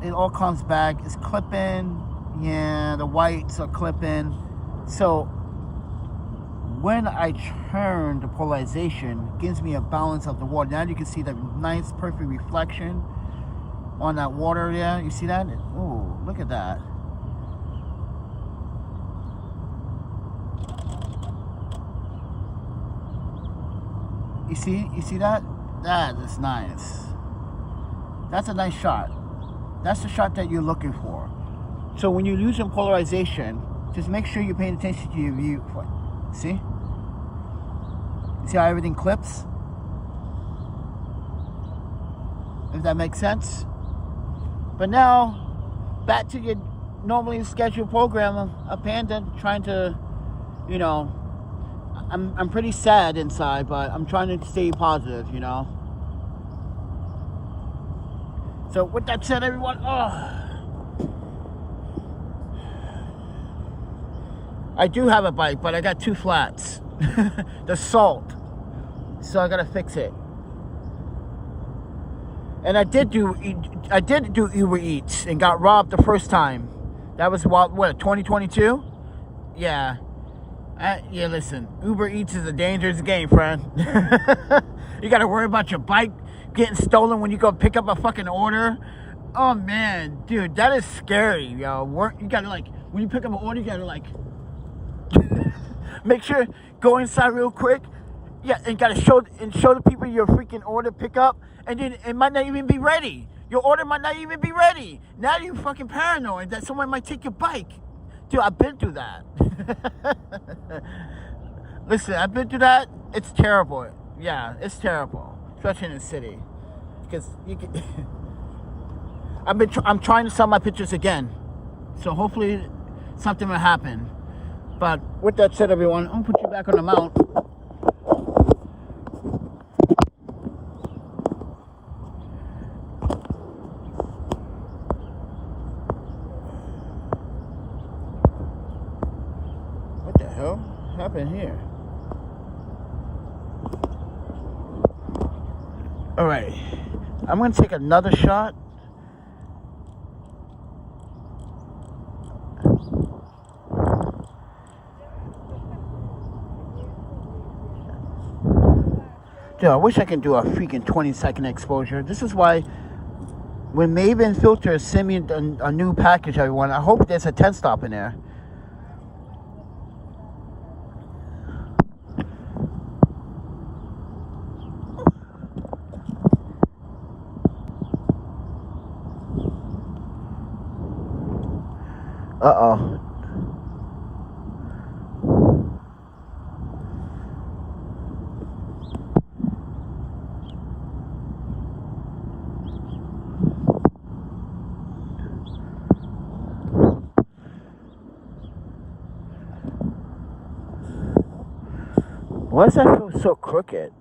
it all comes back. It's clipping. Yeah, the whites are clipping. So when I turn the polarization, it gives me a balance of the water. Now you can see the nice perfect reflection on that water there. You see that? Oh, look at that. You see that? That is nice. That's a nice shot. That's the shot that you're looking for. So when you're using polarization, just make sure you're paying attention to your view. See? See how everything clips? If that makes sense. But now, back to your normally scheduled program, a Panda trying to, you know, I'm pretty sad inside, but I'm trying to stay positive, you know. So with that said, everyone, I do have a bike, but I got two flats. The salt. So I gotta fix it. And I did do Uber Eats and got robbed the first time. That was what 2022? Yeah. Yeah, listen, Uber Eats is a dangerous game, friend. You gotta worry about your bike getting stolen when you go pick up a fucking order. Oh man, dude, that is scary, yo. You gotta, like, when you pick up an order, you gotta, like, make sure, go inside real quick. Yeah, and gotta show the people your freaking order pick up, and then it might not even be ready. Your order might not even be ready. Now you're fucking paranoid that someone might take your bike. Dude, I've been through that. Listen, I've been through that. It's terrible. Yeah, it's terrible, especially in the city. Because you can. I'm trying to sell my pictures again, so hopefully something will happen. But with that said, everyone, I'm gonna put you back on the mount. What the hell happened here? All right, I'm gonna take another shot. Dude, I wish I could do a freaking 20-second exposure. This is why when Maven Filters send me a new package, everyone, I hope there's a 10 stop in there. Uh-oh. Why does that feel so crooked?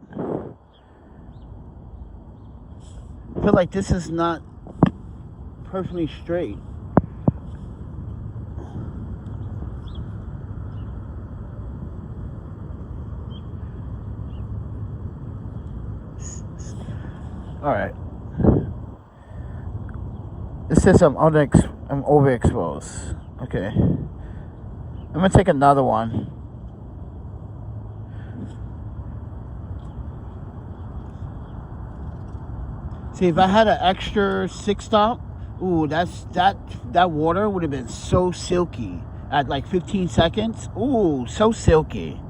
I feel like this is not perfectly straight. All right. It says I'm overexposed. Okay. I'm gonna take another one. See, if I had an extra 6-stop, ooh, that water would have been so silky at like 15 seconds. Ooh, so silky.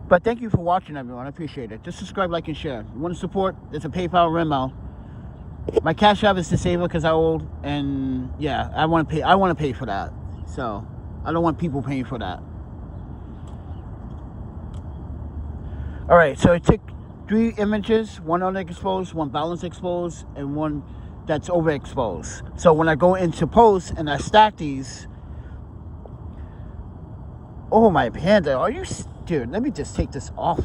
But thank you for watching, everyone. I appreciate it. Just subscribe, like, and share. You want to support? There's a PayPal, Venmo. My cash app is disabled because I owe, and yeah, I want to pay. I want to pay for that. So I don't want people paying for that. All right. So I took 3 images: one underexposed, one balance exposed, and one that's overexposed. So when I go into post and I stack these, oh my panda, are you? Dude, let me just take this off.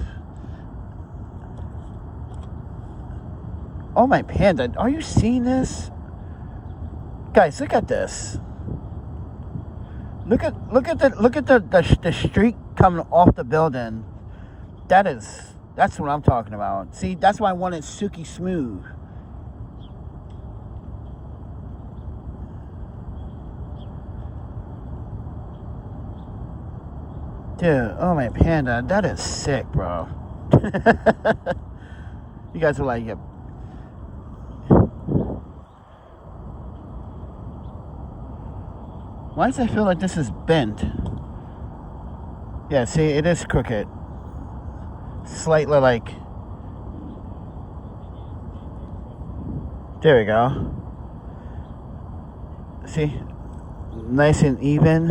Oh my panda, are you seeing this? Guys, look at this. Look at the streak coming off the building. That's what I'm talking about. See, that's why I want it silky smooth. Dude, oh my panda, that is sick, bro. You guys are like, yeah. Why does I feel like this is bent? Yeah, see, it is crooked. Slightly like. There we go. See? Nice and even.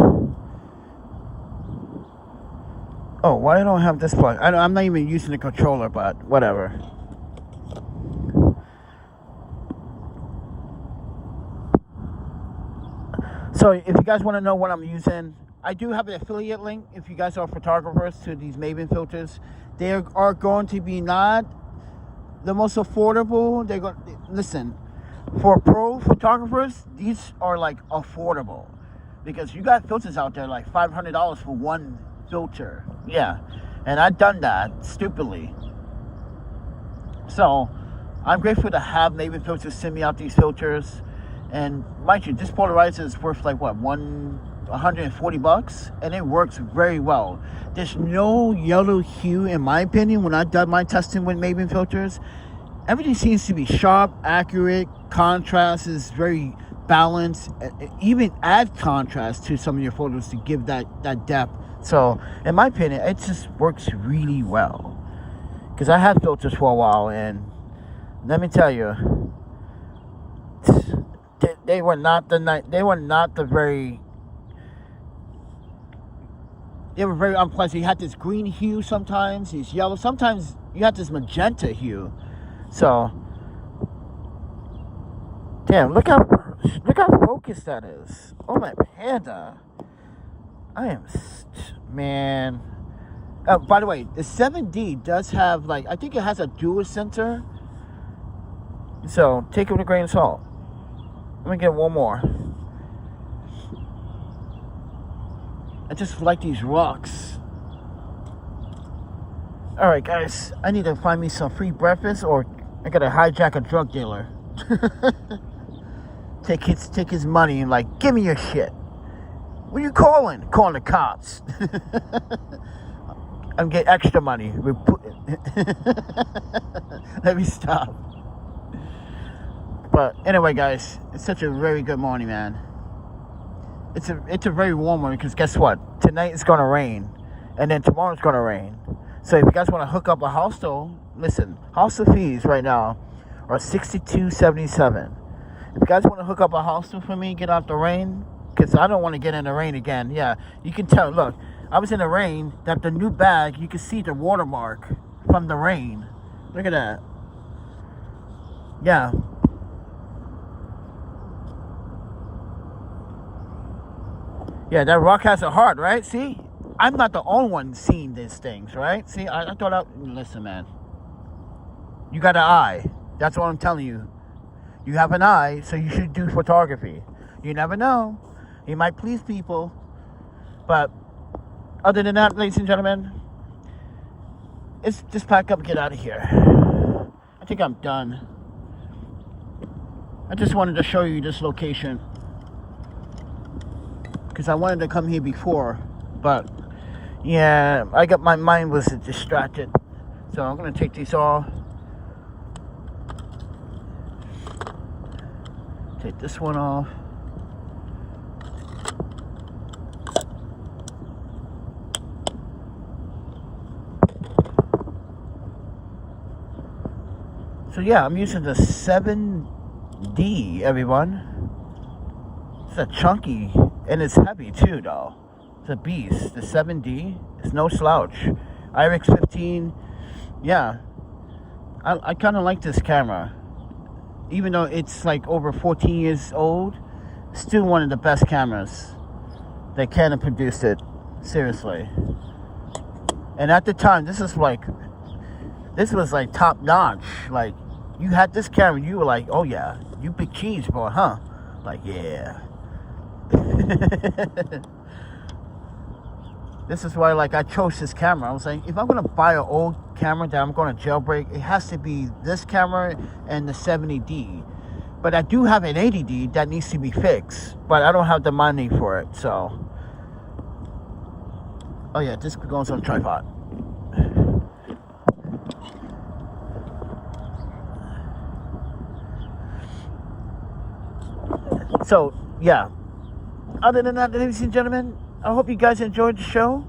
Oh, why don't I have this plug? I'm not even using the controller, but whatever. So if you guys want to know what I'm using, I do have an affiliate link. If you guys are photographers to these Maven filters, they are going to be not the most affordable. They're going listen, for pro photographers, these are like affordable because you got filters out there like $500 for one filter. Yeah, and I've done that stupidly. So I'm grateful to have Maven filters send me out these filters. And mind you, this polarizer is worth like what, $140, and it works very well. There's no yellow hue in my opinion when I've done my testing with Maven filters. Everything seems to be sharp, accurate. Contrast is very balanced. Even add contrast to some of your photos to give that depth. So in my opinion, it just works really well. Because I had filters for a while, and let me tell you, they were not very. They were very unpleasant. You had this green hue sometimes, these yellow. Sometimes you had this magenta hue. So, damn, look how focused that is. Oh my panda, I am, man. By the way, the 7D does have like, I think it has a dual center. So take it with a grain of salt. Let me get one more. I just like these rocks. Alright guys, I need to find me some free breakfast or I gotta hijack a drug dealer. take his money and like, give me your shit. What are you calling? Calling the cops. I'm getting extra money. Let me stop. But anyway, guys, it's such a very good morning, man. It's a very warm one because guess what? Tonight it's gonna rain, and then tomorrow it's gonna rain. So if you guys want to hook up a hostel, listen. Hostel fees right now are $62.77. If you guys want to hook up a hostel for me, get out the rain, because I don't want to get in the rain again. Yeah, you can tell. Look, I was in the rain. That the new bag, you can see the watermark from the rain. Look at that. Yeah. Yeah, that rock has a heart, right? See? I'm not the only one seeing these things, right? See, I thought listen, man. You got an eye. That's what I'm telling you. You have an eye, so you should do photography. You never know. You might please people. But other than that, ladies and gentlemen, it's just pack up and get out of here. I think I'm done. I just wanted to show you this location because I wanted to come here before, but yeah, my mind was distracted. So I'm gonna take these off. Take this one off. So yeah, I'm using the 7D, everyone. It's a chunky, and it's heavy too, though. It's a beast. The 7D is no slouch. IRIX 15, yeah. I kind of like this camera. Even though it's like over 14 years old, still one of the best cameras. They Canon produced it, seriously. And at the time, this was like top notch. Like, you had this camera, you were like, oh yeah, you big cheese boy, huh? Like, yeah. This is why, like, I chose this camera. I was like, if I'm gonna buy an old camera that I'm gonna jailbreak, it has to be this camera and the 70D. But I do have an 80D that needs to be fixed, but I don't have the money for it. So, oh yeah, this goes on tripod. So, yeah. Other than that, ladies and gentlemen, I hope you guys enjoyed the show.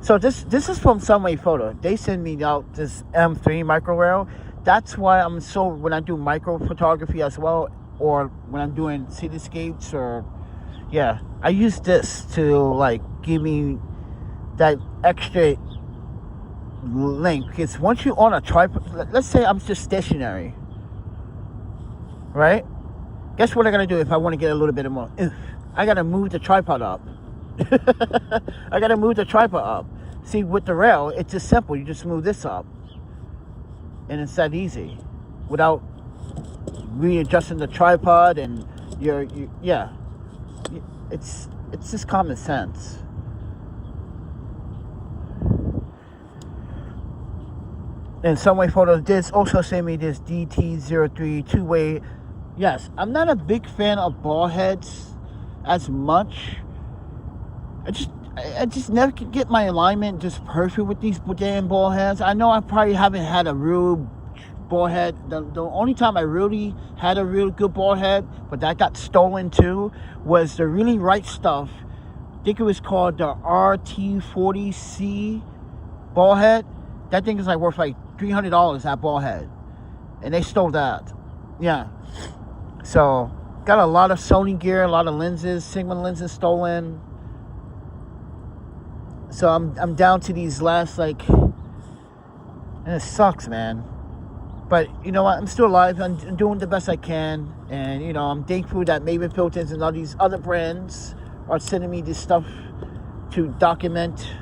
So this is from Sunway Photo. They send me out this M3 micro rail. That's why I'm so, when I do micro photography as well, or when I'm doing cityscapes, or yeah, I use this to like give me that extra link. Because once you're on a tripod, let's say I'm just stationary, right? Guess what I gotta do if I want to get a little bit more? I gotta move the tripod up. I gotta move the tripod up. See, with the rail, it's just simple. You just move this up, and it's that easy, without readjusting the tripod. And yeah, it's just common sense. And Sunway Photo did also send me this DT03 two-way. Yes, I'm not a big fan of ball heads as much. I just never could get my alignment just perfect with these damn ball heads. I know I probably haven't had a real ball head. The only time I really had a real good ball head, but that got stolen too, was the really right stuff. I think it was called the RT40C ball head. That thing is like worth like $300, that ball head. And they stole that. Yeah. So, got a lot of Sony gear, a lot of lenses, Sigma lenses stolen. So I'm down to these last, like, and it sucks, man. But you know what? I'm still alive. I'm doing the best I can, and you know, I'm thankful that Maven Filters and all these other brands are sending me this stuff to document.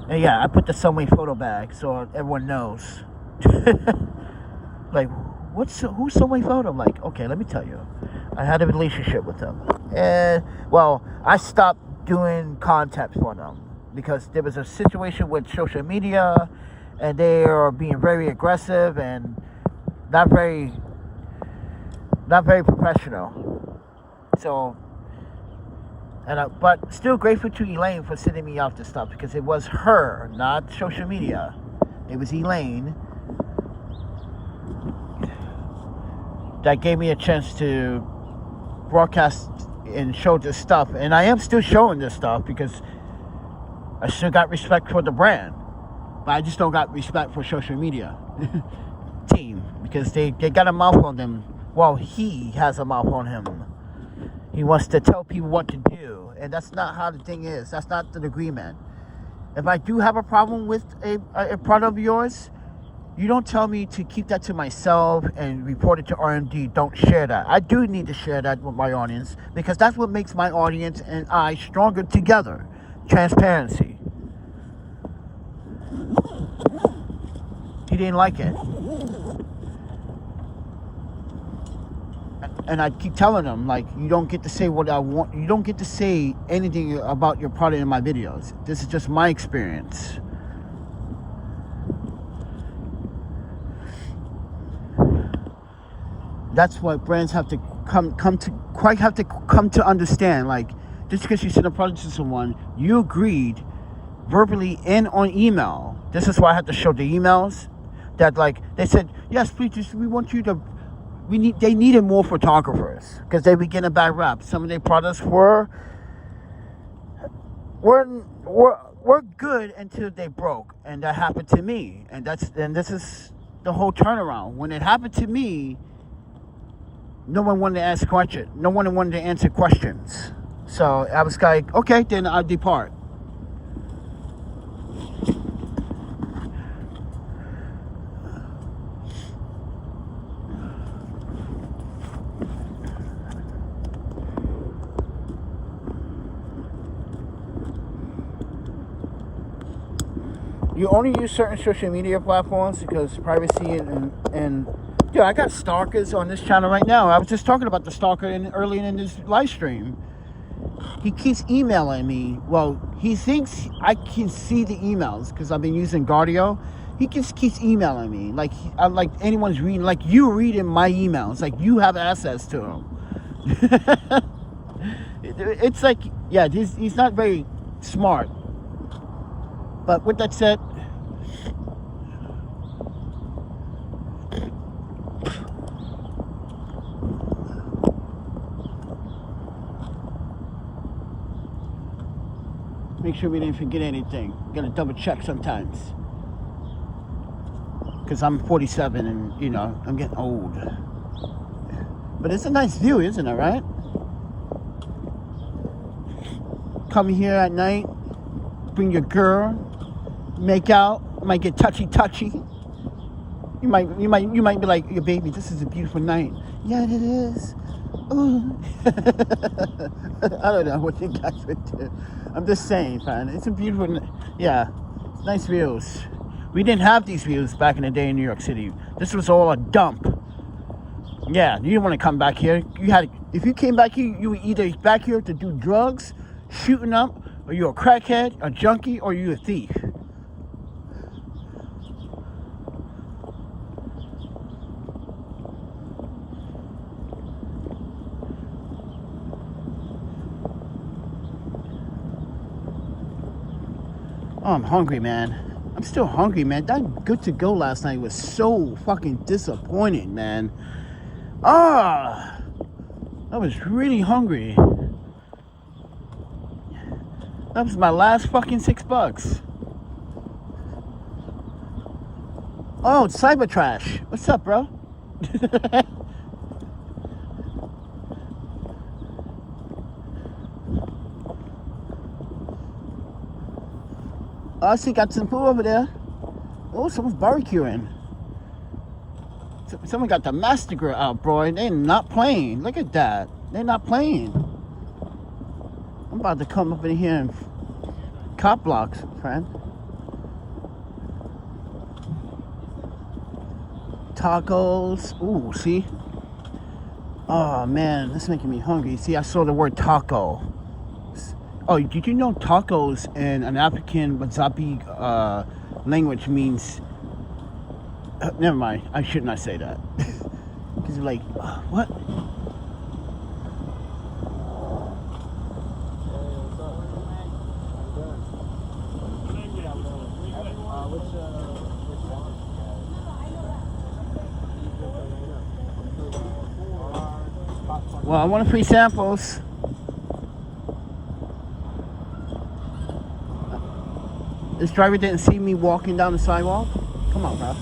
And yeah, I put the Sunway Photo bag so everyone knows. Like, who's Sunway Photo? I'm like, okay, let me tell you. I had a relationship with them. And, well, I stopped doing content for them because there was a situation with social media, and they are being very aggressive and not very professional. So, but still grateful to Elaine for sending me out this stuff, because it was her, not social media. It was Elaine that gave me a chance to broadcast and show this stuff. And I am still showing this stuff because I still got respect for the brand, but I just don't got respect for social media team, because they got a mouth on them. Well, he has a mouth on him. He wants to tell people what to do, and that's not how the thing is. That's not the agreement. If I do have a problem with a product of yours, You don't tell me to keep that to myself and report it to RMD. Don't share that. I do need to share that with my audience because that's what makes my audience and I stronger together. Transparency. He didn't like it. And I keep telling him, like, you don't get to say what I want. You don't get to say anything about your product in my videos. This is just my experience. That's what brands have to come to understand. Like, just because you send a product to someone, you agreed verbally and on email. This is why I had to show the emails that, like, they said, yes, please, we want you to. They needed more photographers because they were getting a bad rap. Some of their products were good until they broke, and that happened to me. And this is the whole turnaround. When it happened to me, no one wanted to ask questions. No one wanted to answer questions. So I was like, okay, then I'll depart. You only use certain social media platforms because privacy and yeah, I got stalkers on this channel right now. I was just talking about the stalker earlier in this live stream. He keeps emailing me. Well, he thinks I can see the emails because I've been using Guardio. He just keeps emailing me like anyone's reading, like you reading my emails, like you have access to them. It's like, yeah, he's not very smart. But with that said, make sure we didn't forget anything. Gotta double check sometimes. Because I'm 47 and, you know, I'm getting old. But it's a nice view, isn't it, right? Come here at night, bring your girl, make out, might get touchy. You might be like, your baby, this is a beautiful night. Yeah, it is. Ooh. I don't know what you guys would do. I'm just saying, man. It's a beautiful, yeah, nice views. We didn't have these views back in the day in New York City. This was all a dump. Yeah, you didn't want to come back here. If you came back here, you were either back here to do drugs, shooting up, or you're a crackhead, a junkie, or you're a thief. Oh, I'm hungry, man. I'm still hungry, man. That Good to Go last night was so fucking disappointing, man. I was really hungry. That was my last fucking $6. Oh, it's Cyber Trash. What's up, bro? I see got some food over there. Oh, someone's barbecuing. Someone got the Master Grill out, bro. They're not playing. Look at that. They're not playing. I'm about to come up in here and cop blocks, friend. Tacos. Ooh, see? Oh, man. That's making me hungry. See, I saw the word taco. Oh, did you know tacos in an African Wazabi language means... never mind. I should not say that. Because you're like, what? Well, I want free samples. This driver didn't see me walking down the sidewalk. Come on, bro.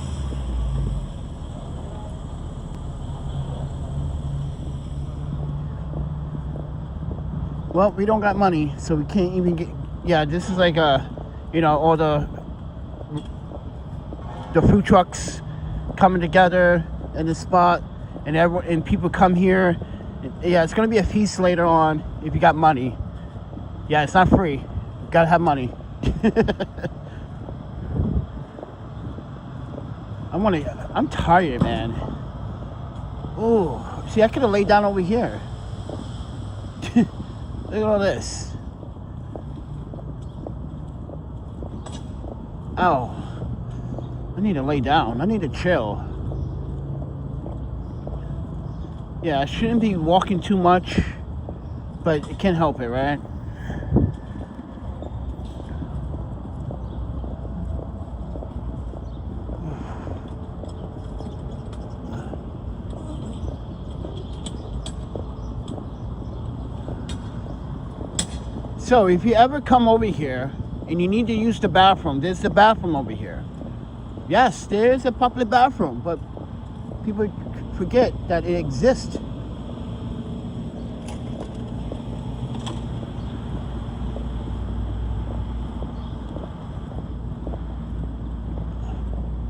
Well, we don't got money, so we can't even get... Yeah, this is like you know, all the food trucks coming together in the spot, and everyone and people come here. Yeah, it's gonna be a feast later on if you got money. Yeah, it's not free. You gotta have money. I'm tired, man. Oh, see, I could have laid down over here. Look at all this. Ow. I need to lay down. I need to chill. Yeah, I shouldn't be walking too much, but it can't help it, right? So if you ever come over here and you need to use the bathroom, there's the bathroom over here. Yes, there is a public bathroom, but people forget that it exists.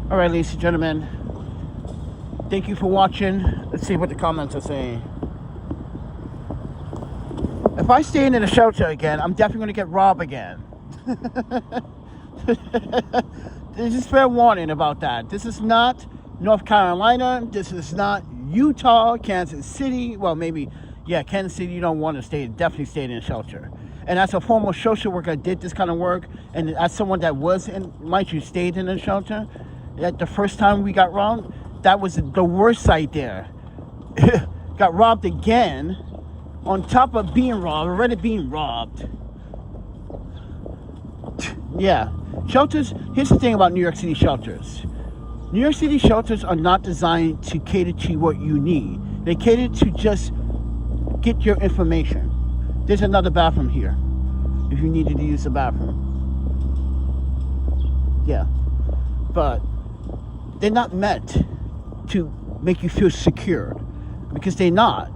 All right, ladies and gentlemen, thank you for watching. Let's see what the comments are saying. If I stay in a shelter again, I'm definitely going to get robbed again. There's just fair warning about that. This is not North Carolina. This is not Utah, Kansas City. Well, maybe, yeah, Kansas City, you don't want to stay. Definitely stay in a shelter. And as a former social worker, I did this kind of work. And as someone that was in, mind you, stayed in a shelter, that the first time we got robbed, that was the worst sight there. Got robbed again. On top of being robbed, already being robbed. Yeah. Shelters, here's the thing about New York City shelters. New York City shelters are not designed to cater to what you need. They cater to just get your information. There's another bathroom here, if you needed to use the bathroom. Yeah. But they're not meant to make you feel secure, because they're not.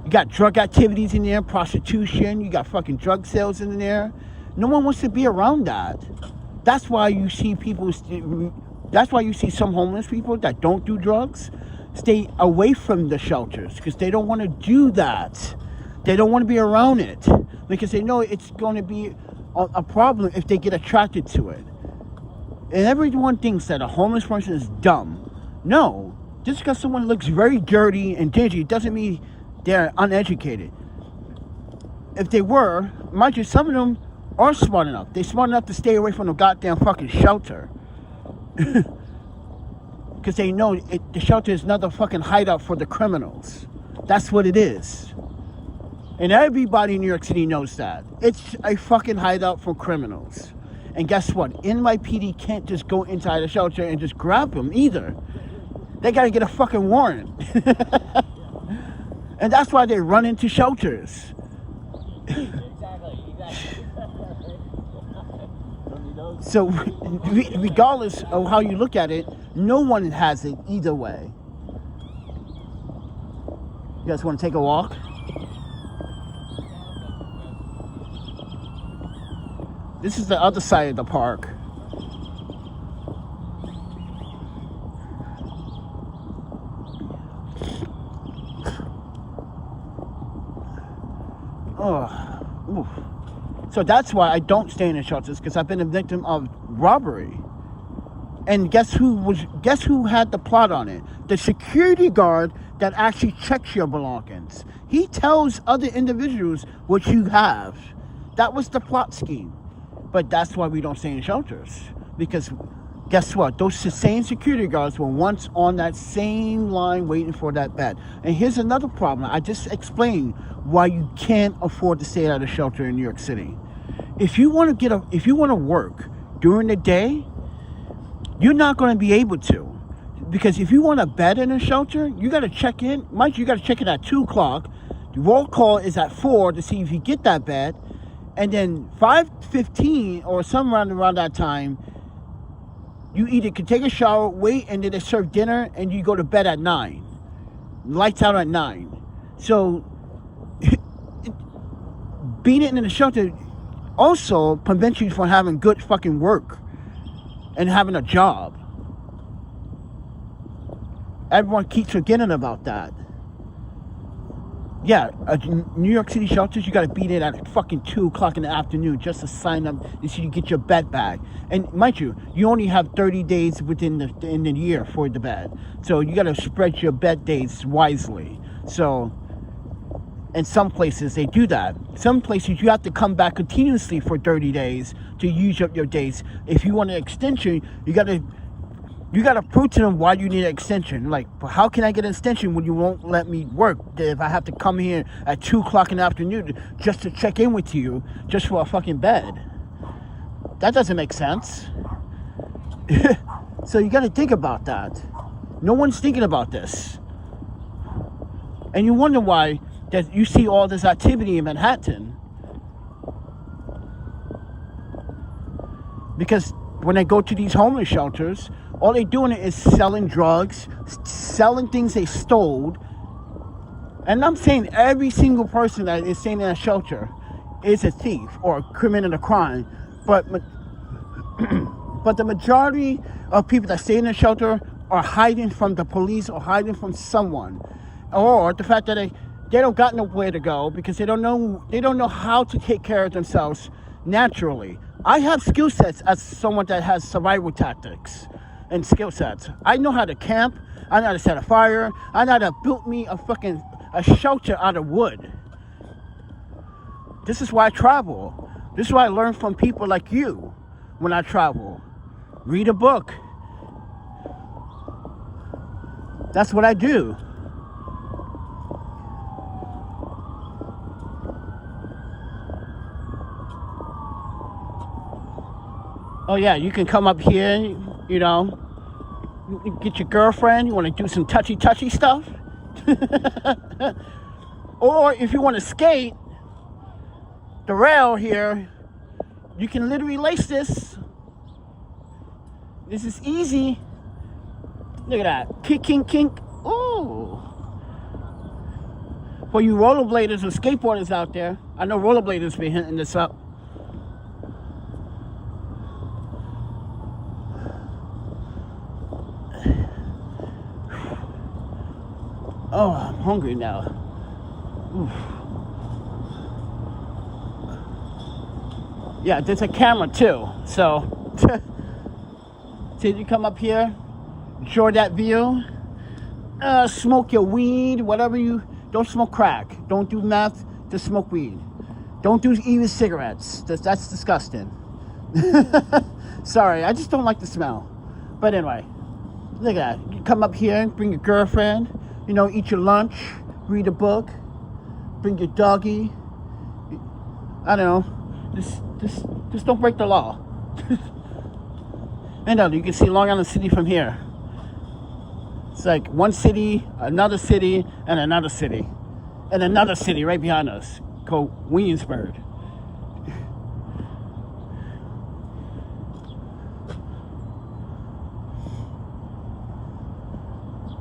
You got drug activities in there, prostitution, you got fucking drug sales in there. No one wants to be around that. That's why you see people, that's why you see some homeless people that don't do drugs stay away from the shelters, because they don't want to do that. They don't want to be around it, because they know it's going to be a problem if they get attracted to it. And everyone thinks that a homeless person is dumb. No, just because someone looks very dirty and dingy doesn't mean they're uneducated. If they were, mind you, some of them are smart enough. They're smart enough to stay away from the goddamn fucking shelter. Because they know the shelter is another fucking hideout for the criminals. That's what it is. And everybody in New York City knows that. It's a fucking hideout for criminals. And guess what? NYPD can't just go inside the shelter and just grab them either. They gotta get a fucking warrant. And that's why they run into shelters. Exactly. So, regardless of how you look at it, no one has it either way. You guys want to take a walk? This is the other side of the park. Oh, oof. So that's why I don't stay in the shelters, because I've been a victim of robbery. And guess who had the plot on it? The security guard that actually checks your belongings. He tells other individuals what you have. That was the plot scheme. But that's why we don't stay in shelters, because guess what? Those same security guards were once on that same line waiting for that bed. And here's another problem. I just explained why you can't afford to stay at a shelter in New York City. If you want to work during the day, you're not going to be able to, because if you want a bed in a shelter, you got to check in. Mind you, you got to check in at 2:00. The roll call is at 4 to see if you get that bed, and then 5:15 or somewhere around that time, you either can take a shower, wait, and then they serve dinner, and you go to bed at 9. Lights out at 9. So being in the shelter also prevents you from having good fucking work and having a job. Everyone keeps forgetting about that. Yeah, New York City shelters, you got to be there at fucking 2 o'clock in the afternoon just to sign up and so you get your bed back. And mind you, you only have 30 days within the year for the bed. So you got to spread your bed days wisely. So in some places they do that. Some places you have to come back continuously for 30 days to use up your days. If you want an extension, you got to prove to them why you need an extension. Like, how can I get an extension when you won't let me work? If I have to come here at 2 o'clock in the afternoon just to check in with you, just for a fucking bed. That doesn't make sense. So you got to think about that. No one's thinking about this. And you wonder why that you see all this activity in Manhattan. Because when they go to these homeless shelters, all they're doing is selling drugs, selling things they stole. And I'm saying every single person that is staying in a shelter is a thief or committing a crime. But the majority of people that stay in a shelter are hiding from the police or hiding from someone. Or the fact that they don't got nowhere to go because they don't know how to take care of themselves naturally. I have skill sets as someone that has survival tactics and skill sets. I know how to camp. I know how to set a fire. I know how to build me a shelter out of wood. This is why I travel. This is why I learn from people like you when I travel. Read a book. That's what I do. Oh yeah, you can come up here, you know, get your girlfriend, you want to do some touchy stuff. Or if you want to skate, the rail here, you can literally lace this. This is easy. Look at that. Kink. Ooh. For you rollerbladers or skateboarders out there, I know rollerbladers be hitting this up. Oh, I'm hungry now. Oof. Yeah, there's a camera too. So, you come up here, enjoy that view, smoke your weed, whatever you. Don't smoke crack. Don't do meth. Just smoke weed. Don't do even cigarettes. That's disgusting. Sorry, I just don't like the smell. But anyway, look at that. You come up here, bring your girlfriend. You know, eat your lunch, read a book, bring your doggy. I don't know. Just don't break the law. And you can see Long Island City from here. It's like one city, another city, and another city. And another city right behind us called Williamsburg.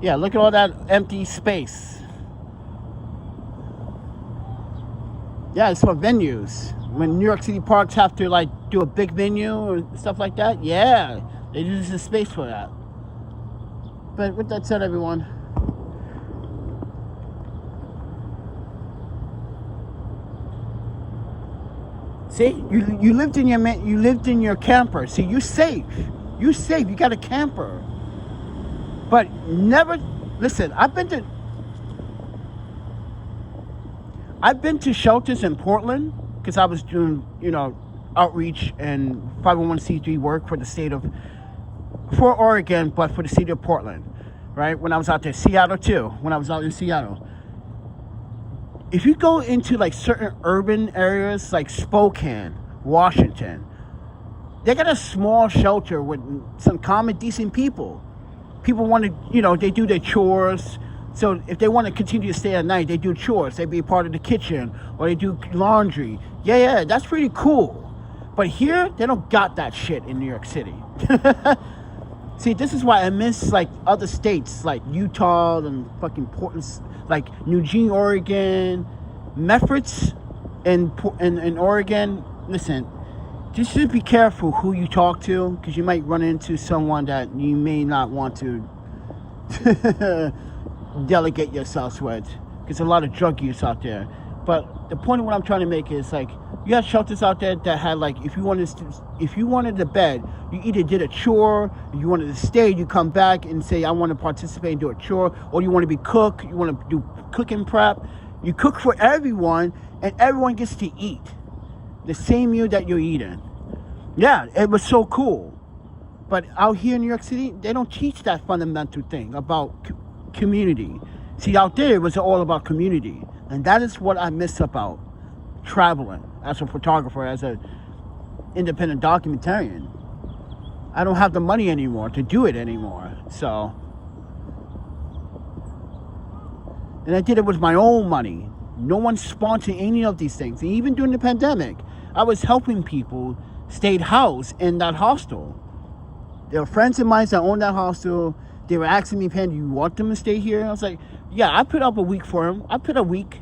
Yeah, look at all that empty space. Yeah, it's for venues. When New York City parks have to like do a big venue or stuff like that, yeah, they use the space for that. But with that said, everyone, see, you lived in your camper. See, you're safe. You're safe. You got a camper. But never, listen, I've been to shelters in Portland because I was doing, outreach and 501c3 work for Oregon, but for the city of Portland, right? When I was out there, Seattle too, when I was out in Seattle. If you go into like certain urban areas like Spokane, Washington, they got a small shelter with some common, decent people. People want to, they do their chores. So if they want to continue to stay at night, they do chores. They be a part of the kitchen or they do laundry. Yeah, that's pretty cool. But here, they don't got that shit in New York City. See, this is why I miss like other states like Utah and fucking Portland, like Eugene, Oregon, Mefferts in Oregon. Listen, just be careful who you talk to because you might run into someone that you may not want to delegate yourselves with, because a lot of drug use out there. But the point of what I'm trying to make is, like, you have shelters out there that had, like, if you wanted to bed, you either did a chore, you wanted to stay, you come back and say, I want to participate and do a chore, or you want to be cook, you want to do cooking prep. You cook for everyone, and everyone gets to eat the same meal that you're eating. Yeah, it was so cool. But out here in New York City, they don't teach that fundamental thing about community. See, out there, it was all about community. And that is what I miss about traveling as a photographer, as an independent documentarian. I don't have the money anymore to do it anymore. So, and I did it with my own money. No one sponsored any of these things. And even during the pandemic, I was helping people stay housed in that hostel. There were friends of mine that owned that hostel. They were asking me, Panda, you want them to stay here? And I was like, yeah, I put up a week for them. I put a week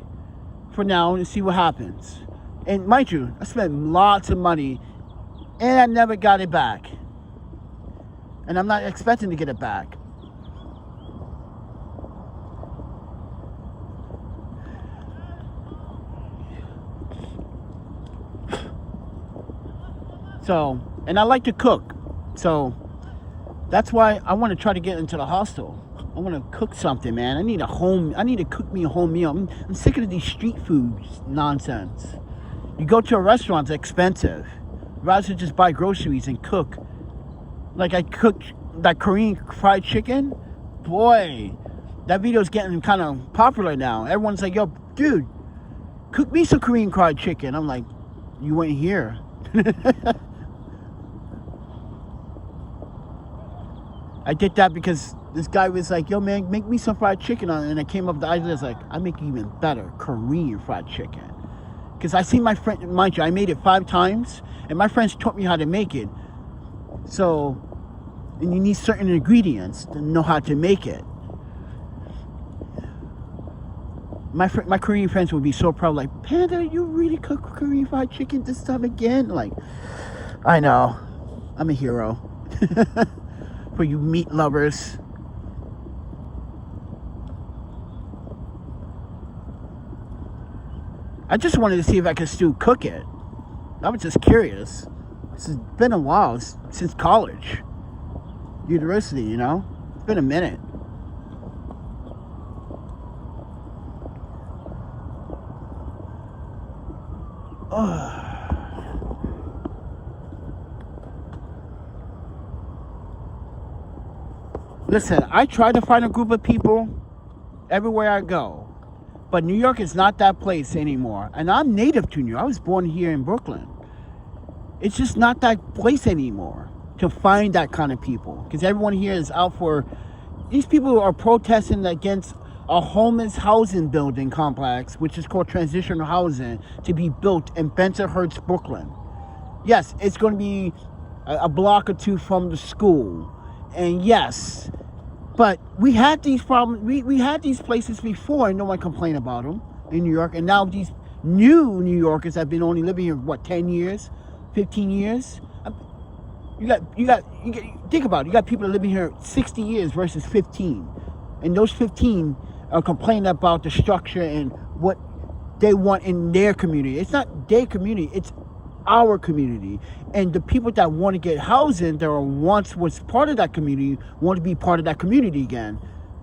for now and see what happens. And mind you, I spent lots of money and I never got it back. And I'm not expecting to get it back. So, and I like to cook. So, that's why I want to try to get into the hostel. I want to cook something, man. I need to cook me a home meal. I'm sick of these street food nonsense. You go to a restaurant, it's expensive. Rather than just buy groceries and cook. Like I cooked that Korean fried chicken. Boy, that video's getting kind of popular now. Everyone's like, yo, dude, cook me some Korean fried chicken. I'm like, you weren't here. I did that because this guy was like, yo, man, make me some fried chicken. And I came up with the idea, like, I make even better Korean fried chicken. Because I see my friend, mind you, I made it 5 times. And my friends taught me how to make it. So, and you need certain ingredients to know how to make it. My Korean friends would be so proud, like, Panda, you really cook Korean fried chicken this time again? Like, I know. I'm a hero. For you meat lovers. I just wanted to see if I could still cook it. I was just curious. It's been a while since college. University, you know? It's been a minute. Listen, I try to find a group of people everywhere I go. But New York is not that place anymore. And I'm native to New York. I was born here in Brooklyn. It's just not that place anymore to find that kind of people. Because everyone here is out for... These people are protesting against a homeless housing building complex, which is called transitional housing, to be built in Bensonhurst, Brooklyn. Yes, it's going to be a block or 2 from the school. And yes... But we had these problems, we had these places before and no one complained about them in New York. And now these new New Yorkers have been only living here, what, 10 years, 15 years? You got, think about it. You got people living here 60 years versus 15. And those 15 are complaining about the structure and what they want in their community. It's not their community, it's our community. And the people that want to get housing that once was part of that community want to be part of that community again.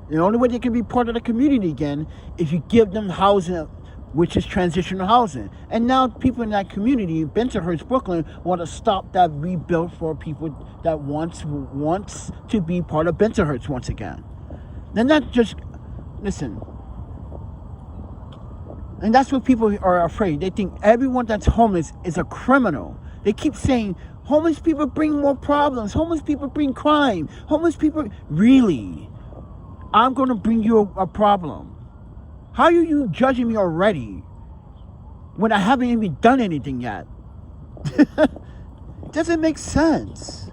And the only way they can be part of the community again is you give them housing, which is transitional housing. And now people in that community, Bensonhurst, Brooklyn, want to stop that rebuild for people that wants to be part of Bensonhurst once again. They're not just, listen, and that's what people are afraid. They think everyone that's homeless is a criminal. They keep saying, homeless people bring more problems. Homeless people bring crime. Homeless people... Really? I'm going to bring you a problem. How are you judging me already when I haven't even done anything yet? It doesn't make sense.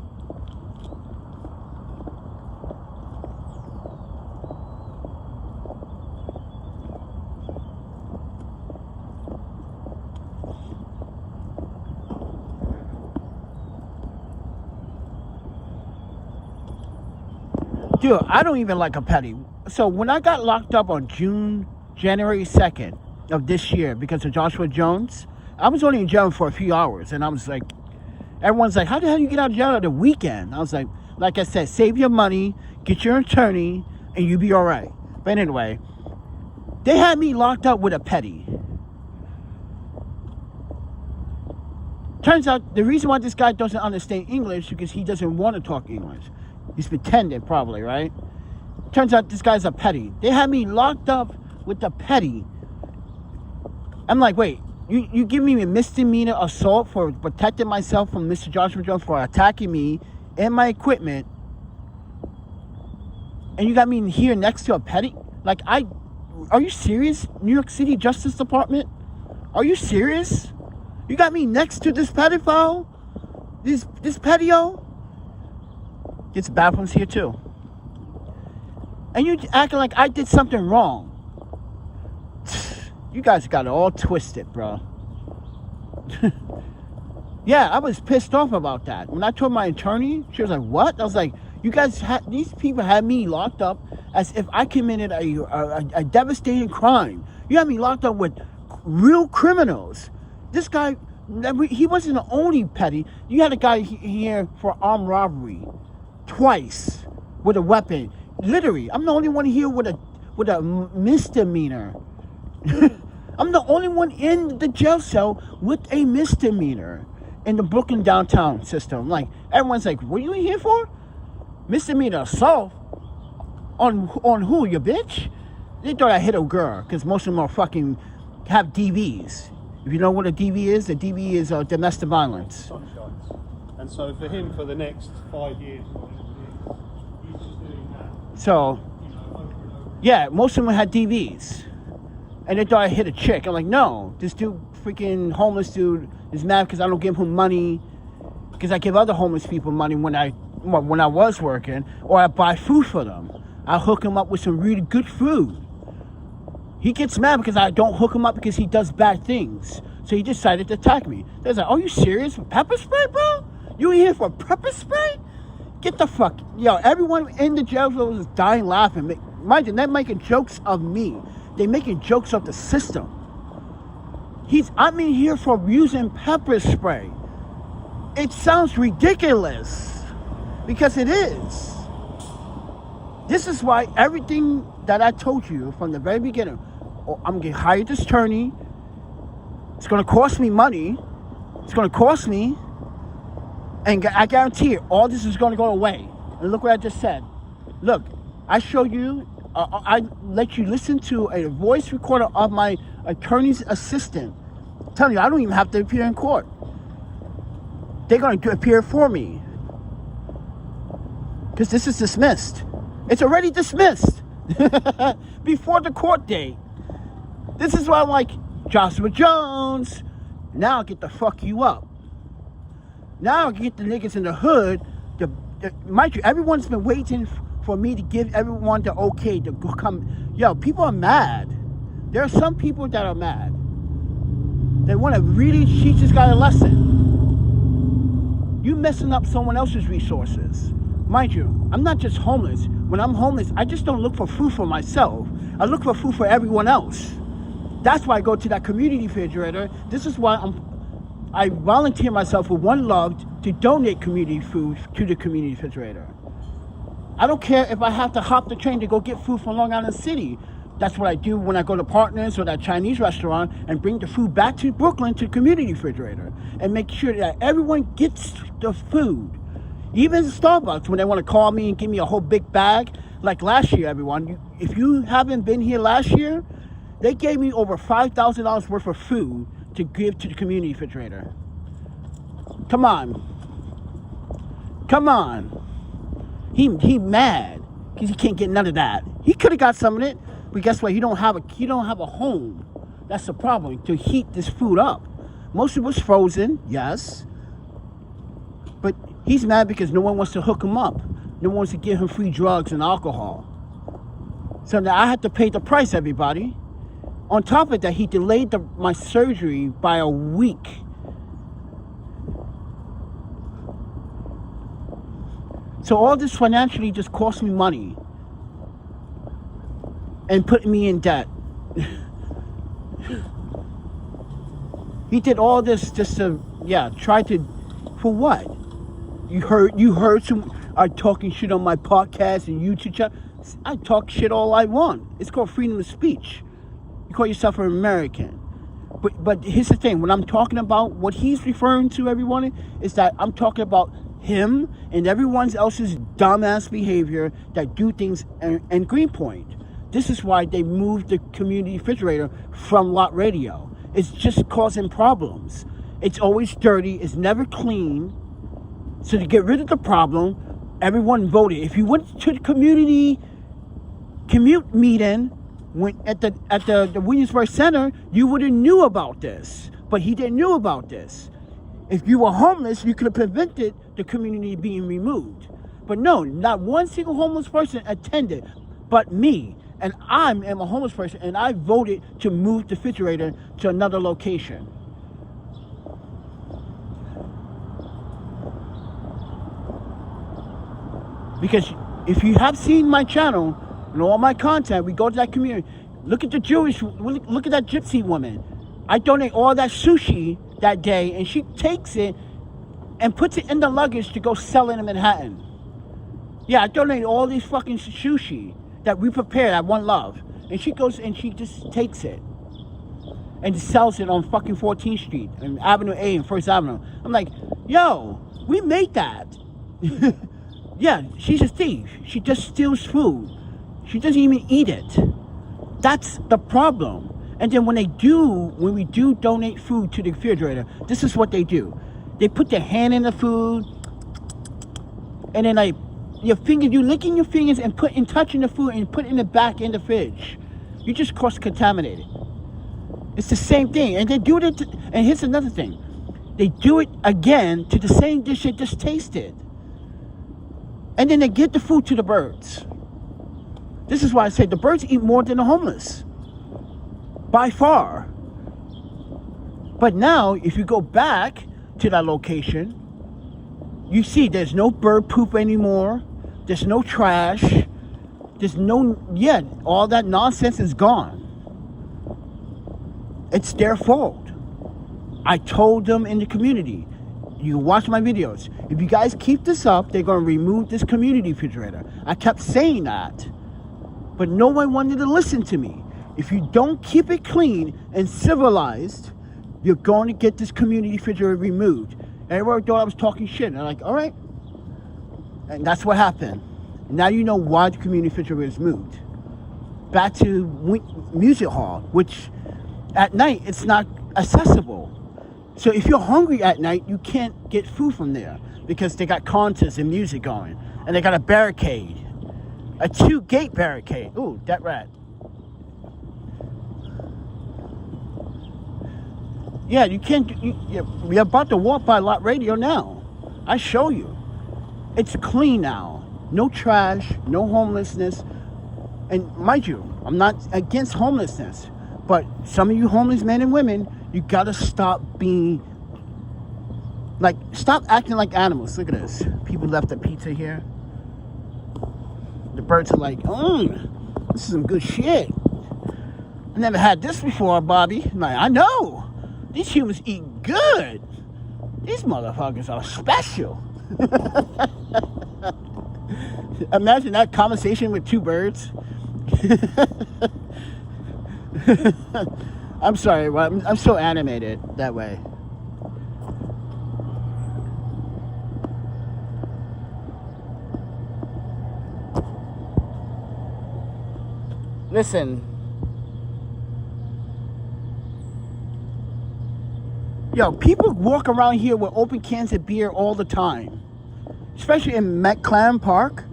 Dude, I don't even like a petty. So when I got locked up on January 2nd of this year because of Joshua Jones, I was only in jail for a few hours. And I was like, everyone's like, how the hell do you get out of jail at the weekend? I was like I said, save your money, get your attorney, and you be all right. But anyway, they had me locked up with a petty. Turns out the reason why this guy doesn't understand English is because he doesn't want to talk English. He's pretending, probably, right? Turns out this guy's a petty. They had me locked up with the petty. I'm like, wait, you give me a misdemeanor assault for protecting myself from Mr. Joshua Jones for attacking me and my equipment, and you got me here next to a petty? Like, are you serious? New York City Justice Department? Are you serious? You got me next to this pedophile? This patio? Gets bathrooms here too. And you acting like I did something wrong. You guys got it all twisted, bro. Yeah, I was pissed off about that. When I told my attorney, she was like, what? I was like, you guys, these people had me locked up as if I committed a devastating crime. You had me locked up with real criminals. This guy, he wasn't the only petty. You had a guy here for armed robbery twice with a weapon. Literally, I'm the only one here with a misdemeanor. I'm the only one in the jail cell with a misdemeanor in the Brooklyn downtown system. Like, everyone's like, what are you in here for? Misdemeanor assault? On who, you bitch? They thought I hit a girl, because most of them are fucking have DVs. If you know what a DV is, the DV is domestic violence. Sunshots. And so for him, for the next 5 years, he's just doing that. So, yeah, most of them had DVs. And they thought I hit a chick. I'm like, no, this dude, freaking homeless dude, is mad because I don't give him money. Because I give other homeless people money when I was working, or I buy food for them. I hook him up with some really good food. He gets mad because I don't hook him up because he does bad things. So he decided to attack me. They're like, are you serious? Pepper spray, bro? You in here for pepper spray? Get the fuck. Yo, everyone in the jail was dying laughing. Mind you, they're making jokes of me. They're making jokes of the system. I'm in here for using pepper spray. It sounds ridiculous. Because it is. This is why everything that I told you from the very beginning, I'm going to hire this attorney. It's going to cost me money. It's going to cost me. And I guarantee you, all this is going to go away. And look what I just said. Look, I show you, I let you listen to a voice recorder of my attorney's assistant. I'm telling you, I don't even have to appear in court. They're going to appear for me. Because this is dismissed. It's already dismissed. Before the court date. This is why I'm like, Joshua Jones, now I'll get the fuck you up. Now I'll get the niggas in the hood. Mind you, everyone's been waiting for me to give everyone the okay to go come. Yo, people are mad. There are some people that are mad. They want to really teach this guy a lesson. You messing up someone else's resources. Mind you, I'm not just homeless. When I'm homeless, I just don't look for food for myself. I look for food for everyone else. That's why I go to that community refrigerator. This is why I volunteer myself with One Love to donate community food to the community refrigerator. I don't care if I have to hop the train to go get food from Long Island City. That's what I do when I go to Partners or that Chinese restaurant and bring the food back to Brooklyn to the community refrigerator and make sure that everyone gets the food. Even Starbucks, when they want to call me and give me a whole big bag, like last year, everyone, if you haven't been here last year, they gave me over $5,000 worth of food to give to the community refrigerator. Come on. Come on. He mad because he can't get none of that. He could have got some of it, but guess what? He don't have a home. That's the problem, to heat this food up. Most of it was frozen, yes. But he's mad because no one wants to hook him up. No one wants to give him free drugs and alcohol. So now I have to pay the price, everybody. On top of that, he delayed my surgery by a week. So all this financially just cost me money and put me in debt. He did all this just to, try to, for what? You heard some are talking shit on my podcast and YouTube channel. I talk shit all I want. It's called freedom of speech. You call yourself an American. But here's the thing. When I'm talking about what he's referring to, everyone, is that I'm talking about him and everyone else's dumbass behavior that do things in Greenpoint. This is why they moved the community refrigerator from lot radio. It's just causing problems. It's always dirty. It's never clean. So to get rid of the problem, everyone voted. If you went to the commute meeting at the Williamsburg Center, you would have knew about this. But he didn't know about this. If you were homeless, you could have prevented the community being removed. But no, not one single homeless person attended but me. And I am a homeless person, and I voted to move the refrigerator to another location. Because if you have seen my channel and all my content, we go to that community. Look at the look at that gypsy woman. I donate all that sushi that day, and she takes it and puts it in the luggage to go sell it in Manhattan. Yeah, I donate all these fucking sushi that we prepared at One Love. And she goes and she just takes it and sells it on fucking 14th Street and Avenue A and First Avenue. I'm like, yo, we made that. Yeah, she's a thief. She just steals food. She doesn't even eat it. That's the problem. And then when we do donate food to the refrigerator, this is what they do. They put their hand in the food, and then you licking your fingers and touching the food and put it in the back in the fridge. You just cross-contaminated. It's the same thing. And they do it, and here's another thing. They do it again to the same dish they just tasted. And then they get the food to the birds. This is why I say the birds eat more than the homeless. By far. But now, if you go back to that location, you see there's no bird poop anymore. There's no trash. There's all that nonsense is gone. It's their fault. I told them in the community, you watch my videos. If you guys keep this up, they're going to remove this community refrigerator. I kept saying that, but no one wanted to listen to me. If you don't keep it clean and civilized, you're going to get this community refrigerator removed. Everyone thought I was talking shit. And I'm like, all right. And that's what happened. Now you know why the community refrigerator is moved. Back to music hall, which at night it's not accessible. So if you're hungry at night, you can't get food from there because they got concerts and music going. And they got a barricade. A 2-gate barricade. Ooh, that rat. Yeah, you can't. We're about to walk by Lot Radio now. I show you. It's clean now. No trash, no homelessness. And mind you, I'm not against homelessness. But some of you homeless men and women, you gotta stop stop acting like animals. Look at this. People left the pizza here. The birds are like, this is some good shit. I never had this before, Bobby. I'm like, I know. These humans eat good. These motherfuckers are special. Imagine that conversation with two birds. I'm sorry, I'm so animated that way. Listen. Yo, people walk around here with open cans of beer all the time. Especially in McLaren Park.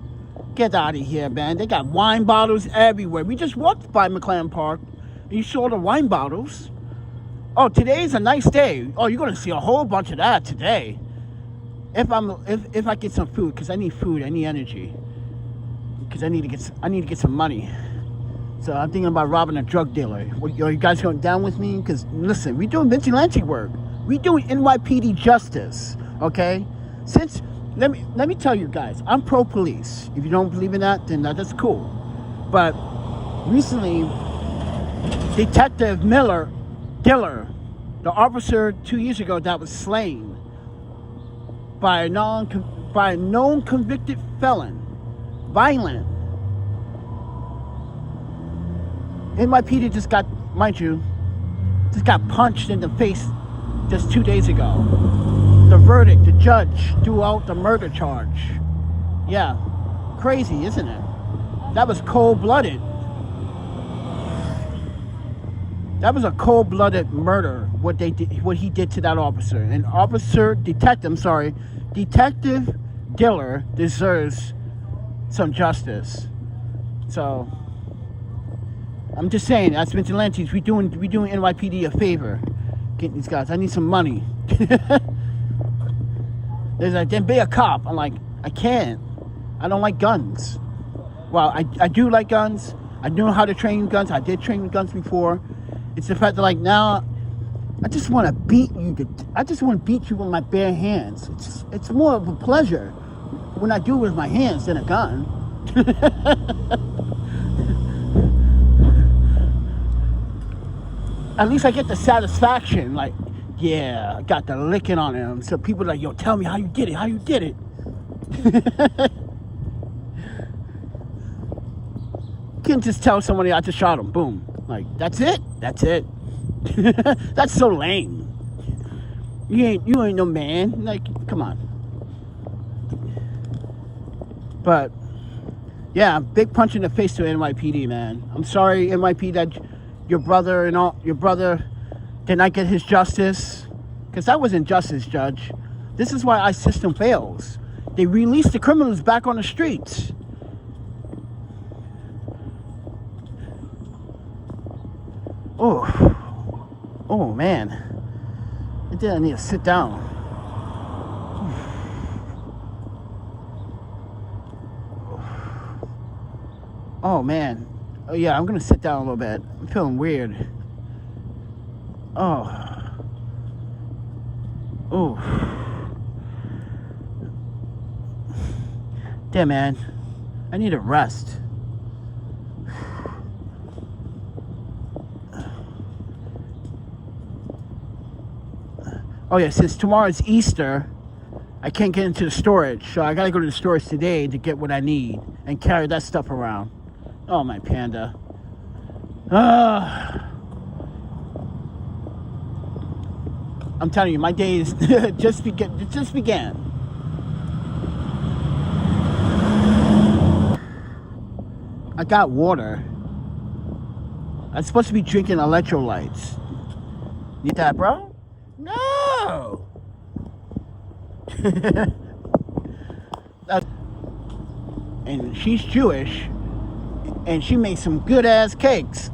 Get out of here, man. They got wine bottles everywhere. We just walked by McLaren Park. And you saw the wine bottles. Oh, today's a nice day. Oh, you're going to see a whole bunch of that today. If I get some food, because I need food. I need energy. Because I need to get some money. So I'm thinking about robbing a drug dealer. Are you guys going down with me? Because listen, we doing vigilante work. We doing NYPD justice, okay? Since let me tell you guys, I'm pro police. If you don't believe in that, then that's cool. But recently, Detective Diller, the officer 2 years ago that was slain by a known convicted felon, violent. NYPD just got, mind you, just got punched in the face just 2 days ago. The verdict, the judge threw out the murder charge. Yeah, crazy, isn't it? That was cold-blooded. That was a cold-blooded murder, what he did to that officer. And Detective Diller deserves some justice. So, I'm just saying, as vigilantes, we doing NYPD a favor. Getting these guys, I need some money. There's like, then be a cop. I'm like, I can't. I don't like guns. Well, I do like guns. I know how to train guns. I did train with guns before. It's the fact that like now, I just want to beat you. I just want to beat you with my bare hands. It's more of a pleasure when I do it with my hands than a gun. At least I get the satisfaction. Like, yeah, I got the licking on him. So people are like, yo, tell me how you did it. How you did it. Can't just tell somebody I just shot him. Boom. Like, that's it? That's it. That's so lame. You ain't no man. Like, come on. But, yeah, big punch in the face to NYPD, man. I'm sorry, NYPD, that your brother did not get his justice. Because that wasn't justice, Judge. This is why our system fails. They release the criminals back on the streets. Oh man, I think I need to sit down. Oh man, oh yeah, I'm gonna sit down a little bit. I'm feeling weird. Oh, damn man, I need a rest. Oh yeah, since tomorrow's Easter, I can't get into the storage, so I gotta go to the storage today to get what I need and carry that stuff around. Oh my panda. I'm telling you, my day is just began. I got water. I'm supposed to be drinking electrolytes. Need that, bro? No. And she's Jewish, and she makes some good ass cakes.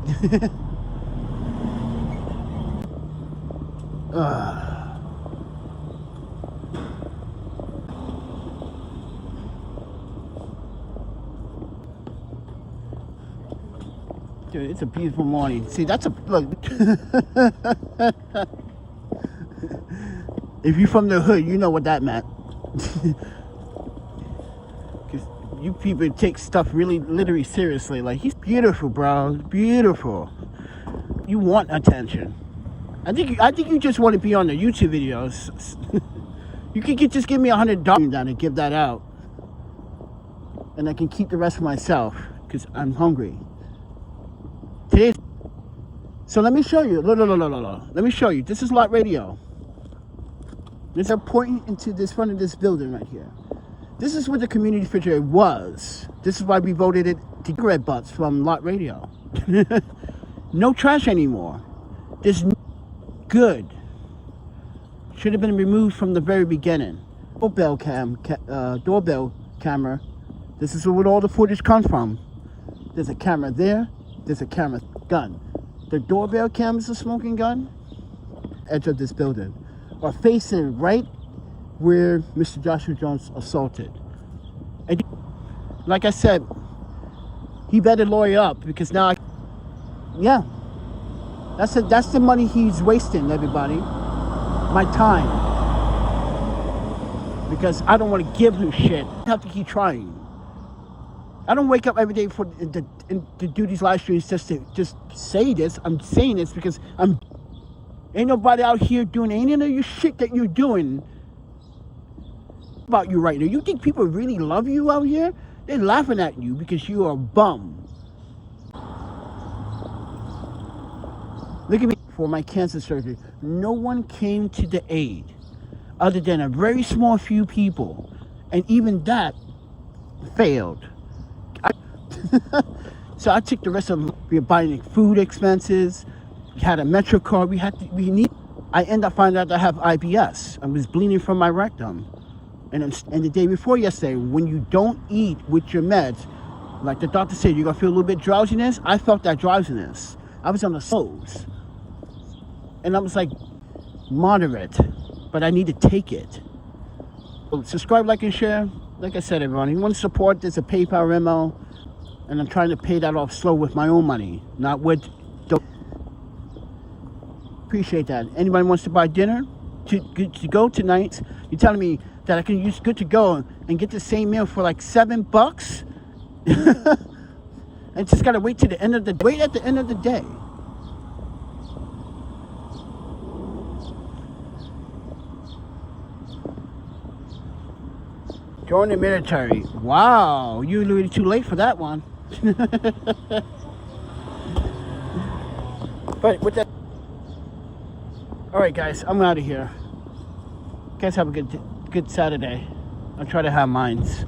Dude, it's a beautiful morning. See, that's a look. If you're from the hood, you know what that meant. Because you people take stuff really, literally seriously. Like, he's beautiful, bro. Beautiful. You want attention. I think you just want to be on the YouTube videos. You could just give me $100 down and give that out, and I can keep the rest for myself because I'm hungry. Today. So let me show you. Look. Let me show you. This is Lot Radio. They're pointing into this front of this building right here. This is where the community refrigerator was. This is why we voted it to red butts from Lot Radio. No trash anymore. There's good. Should have been removed from the very beginning. Doorbell camera. This is where all the footage comes from. There's a camera there. There's a camera gun. The doorbell cam is a smoking gun. Edge of this building. Are facing right where Mr. Joshua Jones assaulted. And like I said, he better lawyer up because now, yeah, that's the money he's wasting, everybody. My time. because I don't want to give him shit. I have to keep trying. I don't wake up every day to do these live streams just to say this. I'm saying this because ain't nobody out here doing any of your shit that you're doing about you right now. You think people really love you out here? They're laughing at you because you are a bum. Look at me for my cancer surgery. No one came to the aid other than a very small few people. And even that failed. So I took the rest of we were buying food expenses. We had a Metro card. I ended up finding out that I have IBS. I was bleeding from my rectum. And the day before yesterday, when you don't eat with your meds, like the doctor said, you're going to feel a little bit drowsiness. I felt that drowsiness. I was on the slows. And I was like, moderate, but I need to take it. So subscribe, like, and share. Like I said, everyone, you want to support, there's a PayPal, Venmo, and I'm trying to pay that off slow with my own money, not with... Appreciate that. Anybody wants to buy dinner to go tonight? You're telling me that I can use Good to Go and get the same meal for like $7? And just gotta wait at the end of the day. Join the military. Wow, you're a little too late for that one. But with that, all right, guys, I'm out of here. Guys, have a good Saturday. I'll try to have mines.